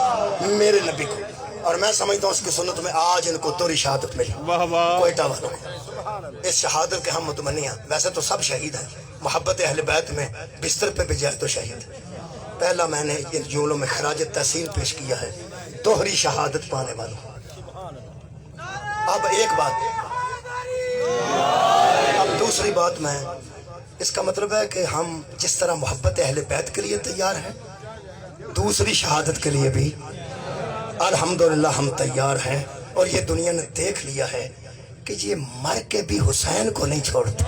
میرے نبی کو، اور میں سمجھتا ہوں اس کی سنت میں آج ان کو دوہری شہادت ملی کوئٹہ والوں کو۔ اس شہادت کے ہم متمنی ہیں۔ ویسے تو سب شہید ہیں، محبت اہل بیت میں بستر پہ بھی جائے تو شہید۔ پہلا میں نے ان جملوں میں خراج تحسین پیش کیا ہے دوہری شہادت پانے والوں۔ اب ایک بات، اب دوسری بات، میں اس کا مطلب ہے کہ ہم جس طرح محبت اہل بیت کے لیے تیار ہیں، دوسری شہادت کے لیے بھی الحمدللہ ہم تیار ہیں۔ اور یہ دنیا نے دیکھ لیا ہے کہ یہ مر کے بھی حسین کو نہیں چھوڑتے۔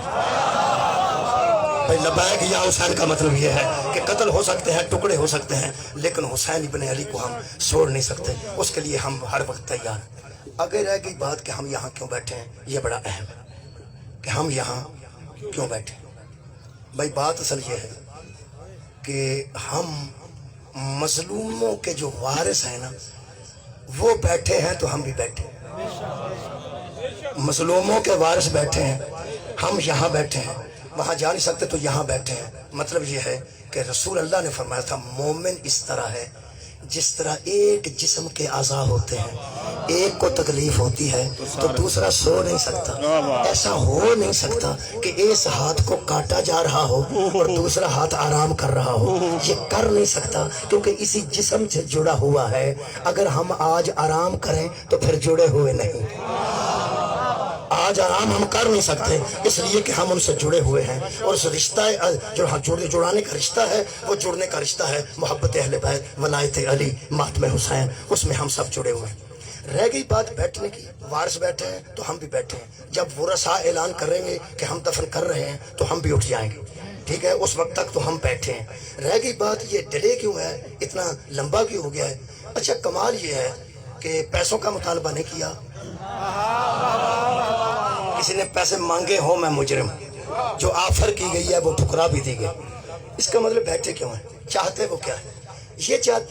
بھائی لبیک یا حسین کا مطلب یہ ہے کہ قتل ہو سکتے ہیں، ٹکڑے ہو سکتے ہیں، لیکن حسین ابن علی کو ہم چھوڑ نہیں سکتے، اس کے لیے ہم ہر وقت تیار ہیں۔ اگر رہ گئی بات کہ ہم یہاں کیوں بیٹھے ہیں، یہ بڑا اہم ہے کہ ہم یہاں کیوں بیٹھے ہیں۔ بھائی بات اصل یہ ہے کہ ہم مظلوموں کے جو وارث ہیں نا، وہ بیٹھے ہیں تو ہم بھی بیٹھے ہیں۔ مظلوموں کے وارث بیٹھے ہیں، ہم یہاں بیٹھے ہیں، وہاں جا نہیں سکتے تو یہاں بیٹھے ہیں۔ مطلب یہ ہے کہ رسول اللہ نے فرمایا تھا مومن اس طرح ہے جس طرح ایک جسم کے اعضاء ہوتے ہیں، ایک کو تکلیف ہوتی ہے تو دوسرا سو نہیں سکتا۔ ایسا ہو نہیں سکتا کہ اس ہاتھ کو کاٹا جا رہا ہو اور دوسرا ہاتھ آرام کر رہا ہو، یہ کر نہیں سکتا کیونکہ اسی جسم سے جڑا ہوا ہے۔ اگر ہم آج آرام کریں تو پھر جڑے ہوئے نہیں۔ آج آرام ہم کر نہیں سکتے اس لیے کہ ہم ان سے جڑے ہوئے ہیں، اور اس رشتہ جڑانے کا رشتہ ہے، وہ جڑنے کا رشتہ ہے محبت اہل بیت، ولایت علی، ماتم حسین، اس میں ہم سب جڑے ہوئے ہیں۔ رہ گئی بات بیٹھنے کی، وارث بیٹھے ہیں تو ہم بھی بیٹھے ہیں۔ جب ورثاء اعلان کریں گے کہ ہم دفن کر رہے ہیں تو ہم بھی اٹھ جائیں گے، ٹھیک ہے؟ اس وقت تک تو ہم بیٹھے ہیں۔ رہ گئی بات یہ ڈیلے کیوں ہے، اتنا لمبا کیوں ہو گیا ہے؟ اچھا کمال یہ ہے کہ پیسوں کا مطالبہ نہیں کیا، کسی نے پیسے مانگے ہوں میں مجرم، جو آفر کی گئی ہے وہ ٹھکرا بھی دی گئی۔ اس کا مطلب بیٹھے کیوں ہیں؟ چاہتے وہ کیا ہے؟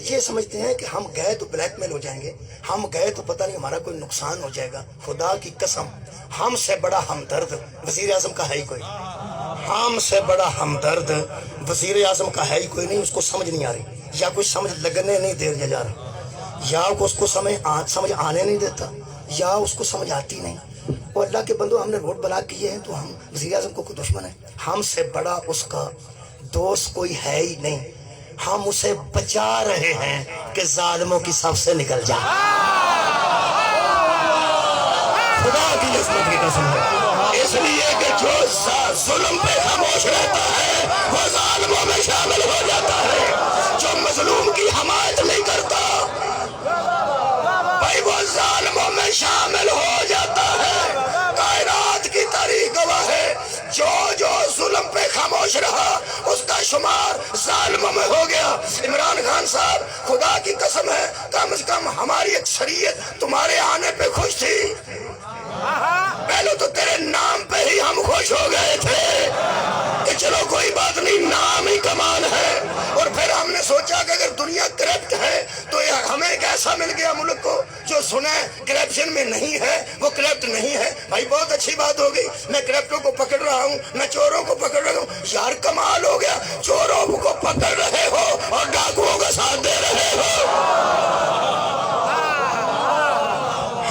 یہ سمجھتے ہیں کہ ہم گئے تو بلیک میل ہو جائیں گے، ہم گئے تو پتہ نہیں ہمارا کوئی نقصان ہو جائے گا۔ خدا کی قسم ہم سے بڑا ہمدرد وزیر اعظم کا ہے ہی کوئی، ہم سے بڑا ہمدرد وزیر اعظم کا ہے ہی کوئی نہیں۔ اس کو سمجھ نہیں آ رہی، یا کوئی سمجھ لگنے نہیں دیا جا رہا، یا اس کو سمجھ آنے نہیں دیتا، یا اس کو سمجھ آتی نہیں۔ اور اللہ کے بندو، ہم نے روڈ بلاک کیے ہیں تو ہم وزیر اعظم کو کوئی دشمن ہے؟ ہم سے بڑا اس کا دوست کوئی ہے ہی نہیں۔ ہم اسے بچا رہے ہیں کہ ظالموں کی صف سے نکل جائے۔ خدا کی عظمت کی قسم ہے، اس لیے کہ جو ظلم پہ خاموش رہتا ہے وہ ظالموں میں شامل ہو جاتا ہے، جو مظلوم کی حمایت نہیں کرتا بھائی وہ ظالموں میں شامل ہو جاتا ہے۔ کائنات کی تاریخ گواہ ہے، جو ظلم پہ خاموش رہا اس کا شمار ظالموں میں ہو گیا۔ عمران خان صاحب، خدا کی قسم ہے کم از کم ہماری اکثریت تمہارے آنے پہ خوش تھی۔ پہلے تو تیرے نام پہ ہی ہم خوش ہو گئے تھے کہ چلو کوئی بات نہیں، نام ہی کمان ہے۔ اور پھر ہم نے سوچا کہ اگر دنیا کرپٹ ہے تو ہمیں ایک ایسا مل گیا ملک کو جو سنیں کرپشن میں نہیں ہے، وہ کرپٹ نہیں ہے۔ بھائی بہت اچھی بات ہو گئی، میں کرپٹوں کو پکڑ رہا ہوں، میں چوروں کو پکڑ رہا ہوں۔ یار کمال ہو گیا، چوروں کو پکڑ رہے ہو اور ڈاکوؤں کا ساتھ دے رہے ہو۔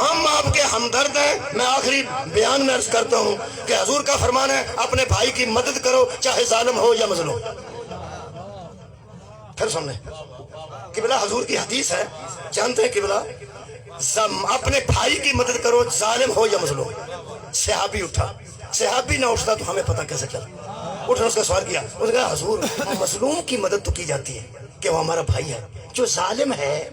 ہم آپ کے ہم ہمدرد ہیں. میں آخری بیان میں عرض کرتا ہوں کہ حضور کا فرمان ہے اپنے بھائی کی مدد کرو چاہے ظالم ہو یا مظلوم. پھر سن لیں قبلہ حضور کی حدیث ہے, جانتے ہیں قبلہ, اپنے بھائی کی مدد کرو ظالم ہو یا مظلوم. صحابی اٹھا, صحابی نہ اٹھتا تو ہمیں پتہ کیسے چلا. اٹھا, اس کا سوال کیا, اس نے کہا حضور مظلوم کی مدد تو کی جاتی ہے کہ وہ ہمارا بھائی ہے, جو ظالم ہے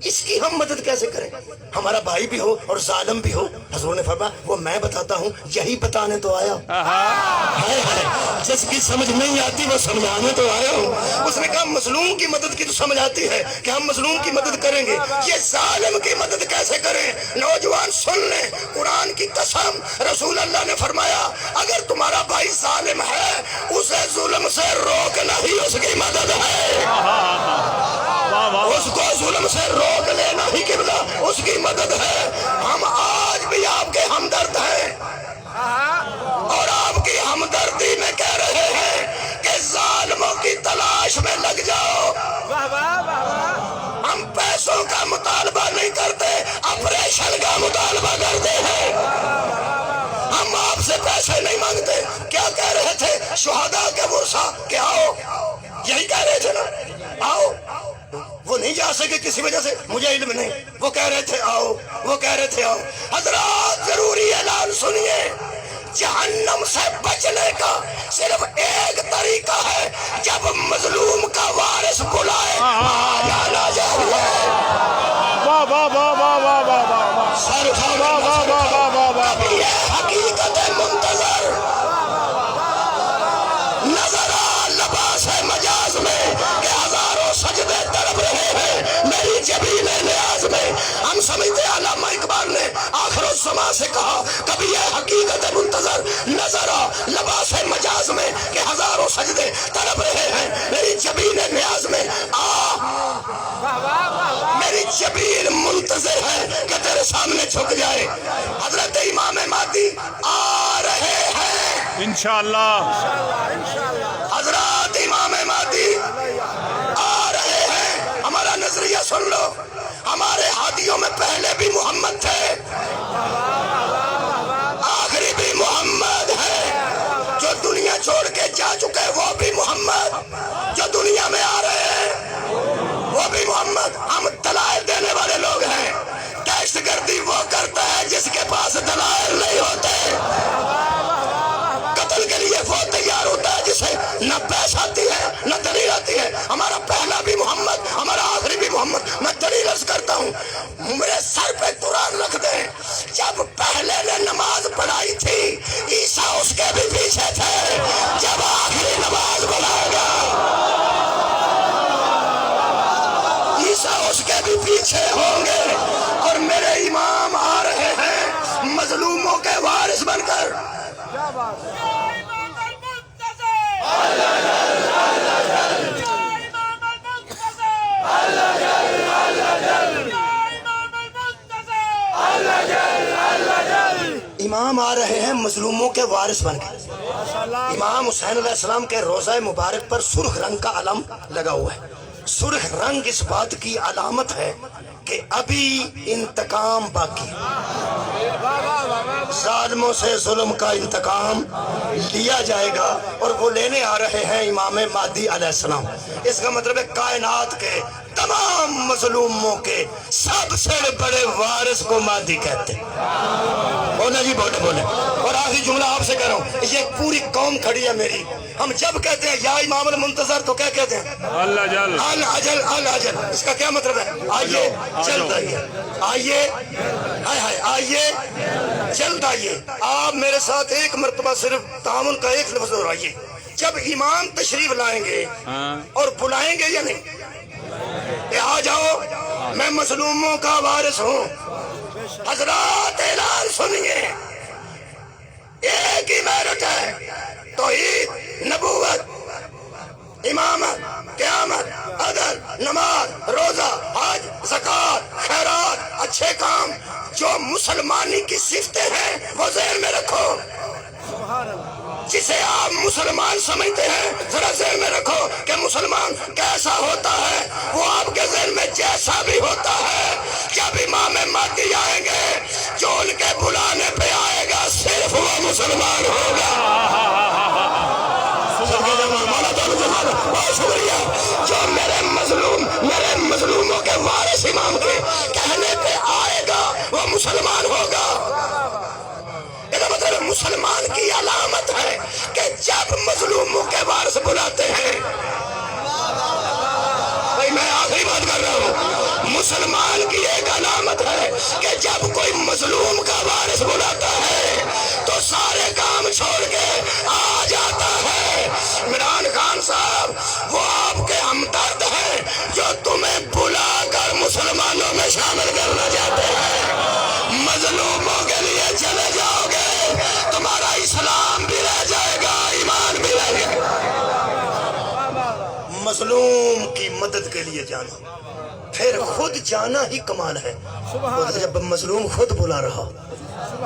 اس کی ہم مدد کیسے کریں؟ ہمارا بھائی بھی ہو اور ظالم بھی ہو. حضور نے فرمایا وہ میں بتاتا ہوں, یہی بتانے تو آیا ہوں. جس کی سمجھ نہیں آتی وہ سمجھانے تو آیا ہوں. اس نے کہا مظلوم کی مدد کی تو سمجھ آتی ہے کہ ہم مظلوم کی مدد کریں گے, یہ ظالم کی مدد کیسے کریں؟ نوجوان سن لیں, قرآن کی قسم, رسول اللہ نے فرمایا اگر تمہارا بھائی ظالم ہے اسے ظلم سے روکنا ہی اس کی مدد ہے. اس کو ظلم سے روک لینا ہی قبلہ اس کی مدد ہے. ہم آج بھی آپ کے ہمدرد ہیں اور آپ کی ہمدردی میں کہہ رہے ہیں کہ ظالموں کی تلاش میں لگ جاؤ. ہم پیسوں کا مطالبہ نہیں کرتے, آپریشن کا مطالبہ کرتے ہیں. ہم آپ سے پیسے نہیں مانگتے. کیا کہہ رہے تھے شہداء کے ورثہ کہ آؤ, یہی کہہ رہے تھے نا, آؤ. وہ نہیں جا سکے کسی وجہ سے, مجھے علم نہیں, وہ کہہ رہے تھے آؤ, وہ کہہ رہے تھے آؤ. حضرات ضروری اعلان سنیے, جہنم سے بچنے کا صرف ایک طریقہ ہے, جب مظلوم کا وارث بلائے آ جانا چاہیے. کبھی یہ حقیقت منتظر نظر آ لباس مجاز میں کہ ہزاروں سجدے تڑپ رہے ہیں میری جبین نیاز میں. ہم سمجھتے علامہ اقبال نے آخر الزمان سے کہا کبھی یہ حقیقت منتظر نظر آ لباس مجاز میں کہ ہزاروں سجدے تڑپ رہے ہیں میری جبین نیاز میں. میری جبین منتظر ہے کہ تیرے سامنے جھک جائے. حضرت امام مہدی آ رہے ہیں انشاءاللہ. حضرات امام مہدی آ رہے ہیں. ہمارا نظریہ سن لو, ہمارے ہادیوں میں پہلے بھی محمد تھے, آخری بھی محمد ہے. جو دنیا چھوڑ کے جا چکے وہ بھی محمد, جو دنیا میں آ رہے ہیں وہ بھی محمد. ہم دلائل دینے والے لوگ ہیں. دہشت گردی وہ کرتا ہے جس کے پاس دلائل نہیں ہوتے. قتل کے لیے وہ تیار ہوتا ہے جسے نہ پیسہ آتی ہے نہ دلیل آتی ہے. ہمارا پہلا بھی محمد, ہمارا آخری بھی محمد. میں دلیل عرض کرتا ہوں, میرے سر پہ قرآن رکھ دیں, جب پہلے نے نماز پڑھائی تھی عیسیٰ اس کے بھی پیچھے تھے, جب آخری نماز پڑھائے گا عیسیٰ اس کے بھی پیچھے ہوں گے. اور میرے امام آ رہے ہیں مظلوموں کے وارث بن کر. امام آ رہے ہیں مظلوموں کے وارث بن کے. امام حسین علیہ السلام کے روضہ مبارک پر سرخ رنگ کا علم لگا ہوا ہے. سرخ رنگ اس بات کی علامت ہے کہ ابھی انتقام باقی, ظالموں سے ظلم کا انتقام لیا جائے گا اور وہ لینے آ رہے ہیں امام مہدی علیہ السلام. اس کا مطلب ہے کائنات کے تمام مظلوموں کے سب سے بڑے وارث کو مہدی کہتے ہیں. بولے جی بولے بولے. اور آخری جملہ آپ سے کہہ رہا ہوں, یہ پوری قوم کھڑی ہے میری. ہم جب کہتے ہیں یا امام المنتظر تو کیا کہتے ہیں؟ الجل الجل الجل. اس کا کیا مطلب ہے؟ آئیے جلد آئیے, آئیے آئیے جلد آئیے. آپ میرے ساتھ ایک مرتبہ صرف تعاون کا ایک لفظ دہرائیے. جب امام تشریف لائیں گے اور بلائیں گے یا نہیں کہ آ جاؤ میں مظلوموں کا وارث ہوں. حضرات اعلان سنیے, ایک ہی میرٹ ہے, توحید, نبوت, امامت, قیامت, عدل, نماز, روزہ, حج, زکوٰۃ, خیرات, اچھے کام. جو مسلمانی کی صفتیں ہیں وہ ذہن میں رکھو. جسے آپ مسلمان سمجھتے ہیں ذرا ذہن میں رکھو کہ مسلمان کیسا ہوتا ہے, وہ آپ کے ذہن میں جیسا بھی ہوتا ہے. جب امام مہدی آئیں گے جو ان کے مسلمان ہوگا۔ بہت شکریہ جو میرے مظلوموں کے وارث امام کے کہنے پہ آئے گا وہ مسلمان ہوگا۔ یہ مطلب مسلمان کی علامت ہے کہ جب مظلوموں کے وارث بلاتے ہیں، بھائی میں آخری بات کر رہا ہوں، مسلمان کی ایک علامت ہے کہ جب کوئی مظلوم کا وارث بلاتا ہے تو سارے کام چھوڑ کے آ جاتا ہے۔ عمران خان صاحب وہ آپ کے ہمدرد ہیں جو تمہیں بلا کر مسلمانوں میں شامل کرنا چاہتے ہیں۔ مظلوموں کے لیے چلے جاؤ گے، تمہارا اسلام بھی رہ جائے گا، ایمان بھی رہ جائے گا۔ مظلوم کی مدد کے لیے جانا، پھر خود جانا ہی کمال ہے۔ جب مظلوم خود بلا رہا،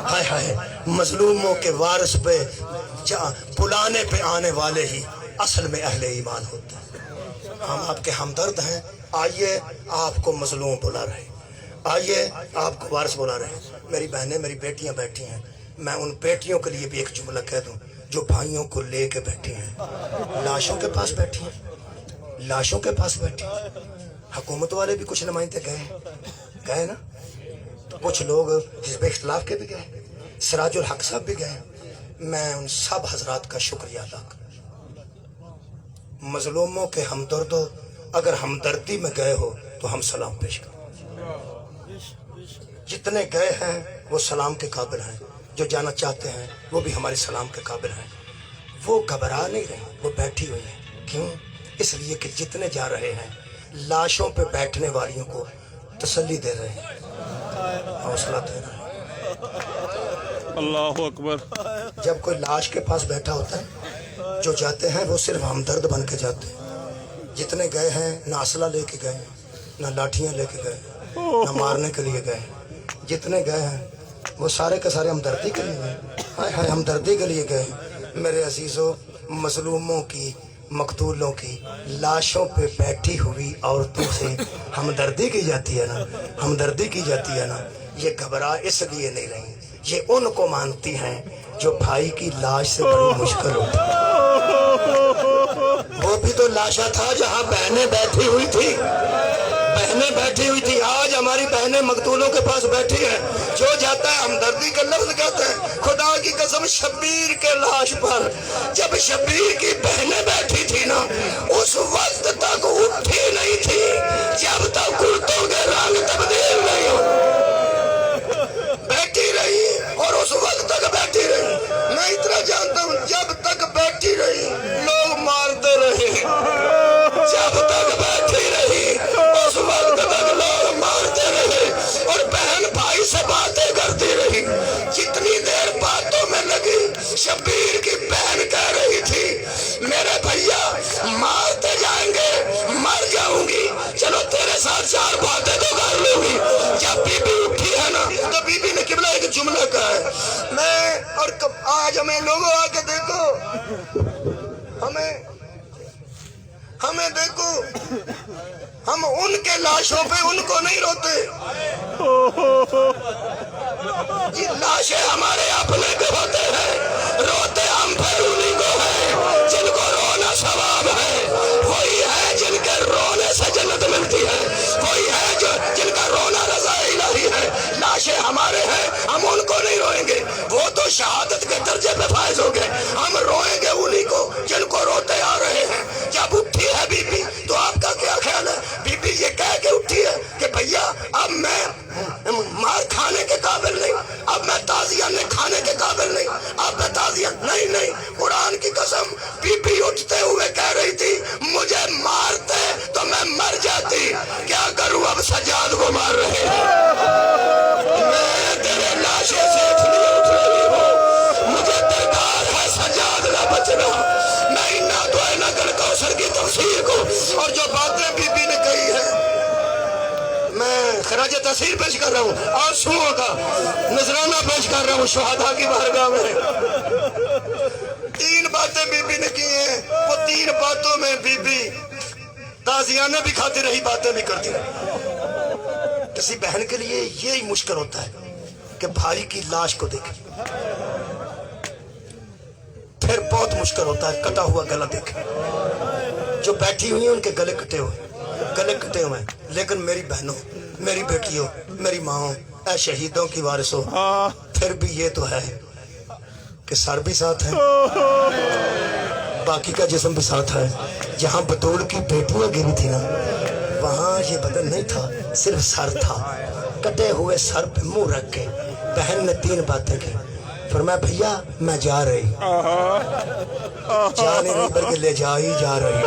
ہائے ہائے، مظلوموں کے وارث پہ بلانے پہ آنے والے ہی اصل میں اہل ایمان ہوتے ہیں۔ ہم آپ کے ہمدرد ہیں، آئیے آپ کو مظلوم بلا رہے ہیں، آئیے آپ کو وارث بلا رہے ہیں۔ میری بہنیں، میری بیٹیاں بیٹھی ہیں، میں ان بیٹیوں کے لیے بھی ایک جملہ کہہ دوں جو بھائیوں کو لے کے بیٹھی ہیں، لاشوں کے پاس بیٹھی ہیں، لاشوں کے پاس بیٹھی ہیں۔ حکومت والے بھی کچھ نمائندے گئے نا، کچھ لوگ حزب اختلاف کے بھی گئے، سراج الحق صاحب بھی گئے۔ میں ان سب حضرات کا شکریہ ادا کروں۔ مظلوموں کے ہمدردوں، اگر ہمدردی میں گئے ہو تو ہم سلام پیش کریں۔ جتنے گئے ہیں وہ سلام کے قابل ہیں، جو جانا چاہتے ہیں وہ بھی ہمارے سلام کے قابل ہیں۔ وہ گھبرا نہیں رہے، وہ بیٹھی ہوئی ہیں۔ کیوں؟ اس لیے کہ جتنے جا رہے ہیں لاشوں پہ بیٹھنے والیوں کو تسلی دے رہے ہیں، حوصلہ دے رہے ہیں۔ اللہ اکبر۔ جب کوئی لاش کے پاس بیٹھا ہوتا ہے، جو جاتے ہیں وہ صرف ہمدرد بن کے جاتے ہیں۔ جتنے گئے ہیں نہ اسلحہ لے کے گئے، نہ لاٹھیاں لے کے گئے، نہ مارنے کے لیے گئے۔ جتنے گئے ہیں وہ سارے کے سارے ہمدردی کے لیے گئے، ہائے ہائے ہمدردی کے لیے گئے۔ میرے عزیزوں، مظلوموں کی، مقتولوں کی لاشوں پہ بیٹھی ہوئی عورتوں سے ہمدردی کی جاتی ہے نا، ہمدردی کی جاتی ہے نا، یہ گھبرا اس لیے نہیں رہی، یہ ان کو مانتی ہیں جو بھائی کی لاش سے بڑی مشکل ہوتی ہے۔ وہ بھی تو لاشا تھا جہاں بہنیں بیٹھی ہوئی تھی، بہنیں بیٹھی ہوئی تھی۔ آج ہماری بہنیں مقتولوں کے پاس بیٹھی ہیں، جو جاتا ہے ہمدردی کا لفظ کہتے ہیں۔ خدا کی قسم، شبیر کے لاش پر جب شبیر کی بہنیں بیٹھی تھی نا، اس وقت تک اٹھی نہیں تھی جب تک کرتوں کے رنگ تبدیل نہیں ہو، بیٹھی رہی اور اس وقت تک بیٹھی رہی۔ میں اتنا جانتا ہوں، جب تک بیٹھی رہی لوگ مارتے رہے، جب تک بیٹھی رہی اس وقت تک لوگ مارتے رہے، اور بہن بھائی سے باتیں کرتی رہی۔ جتنی دیر باتوں میں لگی، شبیر کی بہن کہہ رہی تھی میرے بھیا مارتے جائیں گے، مر جاؤں گی، چلو تیرے ساتھ چار باتیں تو کر لوں گی۔ جب بی بی اٹھی ہے نا تو بی بی نے قبلہ ایک جملہ کہا ہے، میں اور آج ہمیں لوگوں آ کے دیکھو، ہمیں دیکھو، ہم ان کے لاشوں پہ ان کو نہیں روتے، یہ لاشیں ہمارے اپنے کے ہوتے ہیں، روتے ہم پھر انہیں کو ہیں جن کو رونا ثواب ہے، وہی ہے جن کے رونے سے جنت ملتی ہے، وہی ہے جن کا رونا رضا الہی ہے۔ لاشیں ہمارے ہیں، ہم ان کو نہیں روئیں گے، وہ تو شہادت کے درجے پہ فائز ہو گئے، ہم روئیں گے انہیں کو جن کو روتے آ رہے ہیں۔ جب اٹھی ہے بی بی تو آپ کا کیا خیال ہے؟ بی بی یہ کہہ کے اٹھی ہے کہ بھیا اب میں مار کھانے کے قابل نہیں، اب میں تعزیہ کھانے کے قابل نہیں، اب میں تعزیہ نہیں۔ قرآن کی قسم، بی بی اٹھتے ہوئے کہہ رہی تھی مجھے مارتے تو میں مر جاتی، کیا کروں اب سجاد کو مار رہے ہیں، میں تیرے لاشوں سے اٹھ رہی ہوں، مجھے درکار ہے سجاد نہ بچنا۔ میں کوثر کی تفسیر کو اور جو باتیں بی بی نے کہی ہے، میں خراج تحسین پیش کر رہا ہوں، آنسوؤں کا نذرانہ پیش کر رہا ہوں شہداء کی بارگاہ میں۔ 3 باتیں بی بی نے کی ہیں، وہ 3 باتوں میں بی بی تازیانہ بھی کھاتی رہی، باتیں بھی کرتی رہی۔ کسی بہن کے لیے یہی مشکل ہوتا ہے کہ بھائی کی لاش کو دیکھے، پھر بہت مشکل ہوتا ہے کٹا ہوا گلا دیکھیں. جو بیٹھی ہوئی ہیں ان کے گلے کٹے ہوئے ہیں. لیکن میری بہنوں، میری بیٹیوں، میری ماں، اے شہیدوں کی وارثوں، پھر بھی یہ تو ہے کہ سر بھی ساتھ ہے، باقی کا جسم بھی ساتھ ہے. جہاں بطول کی بیٹیاں گری تھی نا، وہاں یہ بدن نہیں تھا، صرف سر تھا. کٹے ہوئے سر پہ منہ رکھ کے بہن نے 3 باتیں کی. فرمایا بھیا میں جا رہی، جا نہیں رہی بلکہ لے جا ہی جا رہی.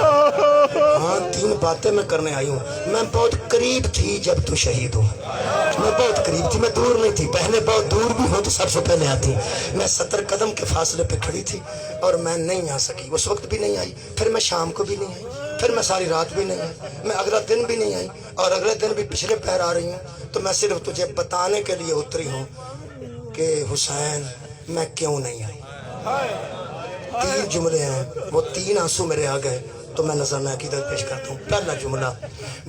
ہاں 3 باتیں میں کرنے آئی ہوں. میں بہت قریب تھی جب تو شہید ہو، میں بہت قریب تھی، میں دور نہیں تھی. بہنیں بہت دور بھی ہوں تو سب سے پہلے آتی. میں 70 قدم کے فاصلے پہ کھڑی تھی اور میں نہیں آ سکی. اس وقت بھی نہیں آئی، پھر میں شام کو بھی نہیں آئی، پھر میں ساری رات بھی نہیں آئی، میں اگلا دن بھی نہیں آئی، اور اگلے دن بھی پچھلے پیر آ رہی ہوں. تو میں صرف تجھے بتانے کے لیے اتری ہوں کہ حسین میں کیوں نہیں آئی. 3 جملے ہیں، وہ 3 آنسو میرے آ گئے تو میں نظرانہ عقیدت پیش کرتا ہوں. پہلا جملہ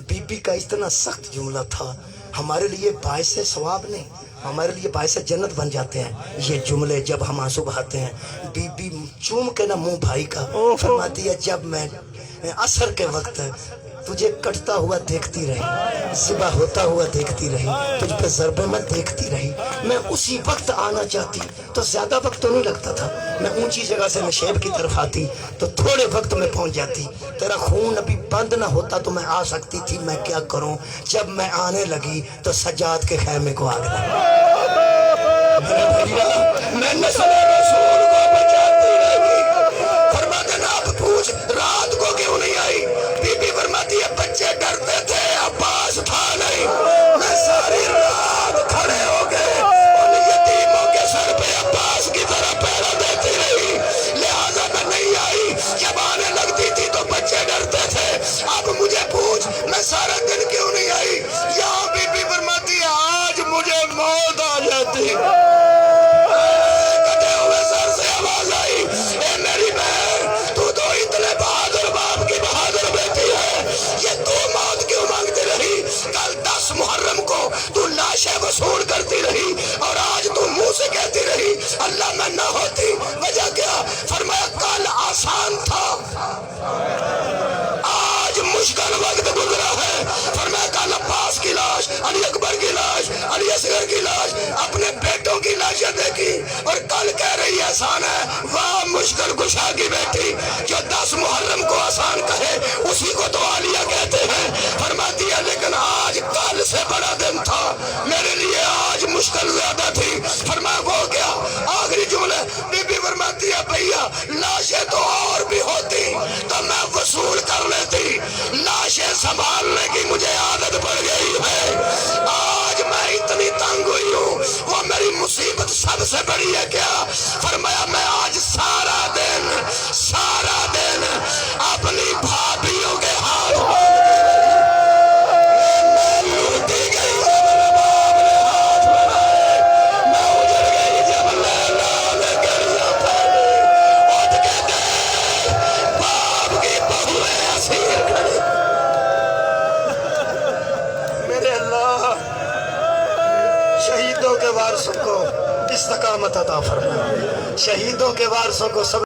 بی بی کا اتنا سخت جملہ تھا، ہمارے لیے باعث ثواب نہیں، ہمارے لیے باعث جنت بن جاتے ہیں یہ جملے جب ہم آنسو بہاتے ہیں. بی بی چوم کے نہ منہ بھائی کا فرماتی ہے جب میں عصر کے وقت تجھے کٹتا ہوا دیکھتی رہی، ذبح ہوتا ہوا دیکھتی رہی، تجھ پہ ضربے میں دیکھتی رہی، میں اسی وقت آنا چاہتی تو زیادہ وقت تو نہیں لگتا تھا. میں اونچی جگہ سے نشیب کی طرف آتی تو تھوڑے وقت میں پہنچ جاتی. تیرا خون ابھی بند نہ ہوتا تو میں آ سکتی تھی. میں کیا کروں؟ جب میں آنے لگی تو سجاد کے خیمے کو آگ لگا. میں نسل رسول کو بچاتی رہی. فرماتے نا اب پوچھ رات کو کیوں نہیں آئی؟ بی بی فرماتی ہے بچے ڈرتے تھے، عباس تھا نہیں. میں ساری رات کھڑے ہو گئے ان یتیموں کے سر پہ عباس کی طرح پہرا دیتی رہی، لہذا میں نہیں آئی. جب آنے لگتی تھی تو بچے ڈرتے تھے. اب مجھے پوچھ میں سارا دن کیوں نہیں آئی؟ یہاں بی بی فرماتی ہے آج مجھے موت آ جاتی. کٹے ہوئے سر سے آواز آئی، اے میری بہن تو اتنے بہادر باپ کی بہادر بیٹی ہے، یہ تو موت کیوں مانگتی رہی؟ کل 10 محرم کو تو لاشیں وصول کرتی رہی اور آج تو منہ سے کہتی رہی اللہ میں نہ ہوتی. وجہ کیا؟ فرمایا کل آسان تھا، آج مشکل وقت گزرا ہے. فرمایا کل عباس کی لاش، علی اکبر کی لاش، علی اصغر کی لاش، اپنے بیٹوں کی لاشیں دیکھی اور کل کہہ رہی آسان ہے. واہ مشکل کشا کی بیٹی، جو 10 محرم کو آسان کہے اسی کو تو عالیہ کہتے ہیں. فرماتی ہے لیکن آج کل سے بڑا دن تھا میرے لیے، آج مشکل زیادہ تھی. فرمایا وہ کیا؟ آخری جملے بی بی فرماتی ہے بھیا لاشیں تو اور بھی ہوتی تو میں وصول کر لیتی، لاشیں سنبھالنے کی مجھے عادت پڑ گئی ہے. آج میں اتنی تنگ ہوئی ہوں، وہ میری مصیبت سب سے بڑی ہے کیا؟ فرمایا میں آج سارا دن اپنی بھابھیوں کے ہاتھ میں لوٹی گئی جب رباب نے ہاتھ بنائے، میں اجڑ گئی جب لیلا نے گریاں پھیلی. اٹھ کے دیکھ باپ کی بہویں اسیر کھڑی. میرے اللہ شہیدوں کے وارثوں کو استقامت عطا فرما، شہیدوں کے وارثوں کو سب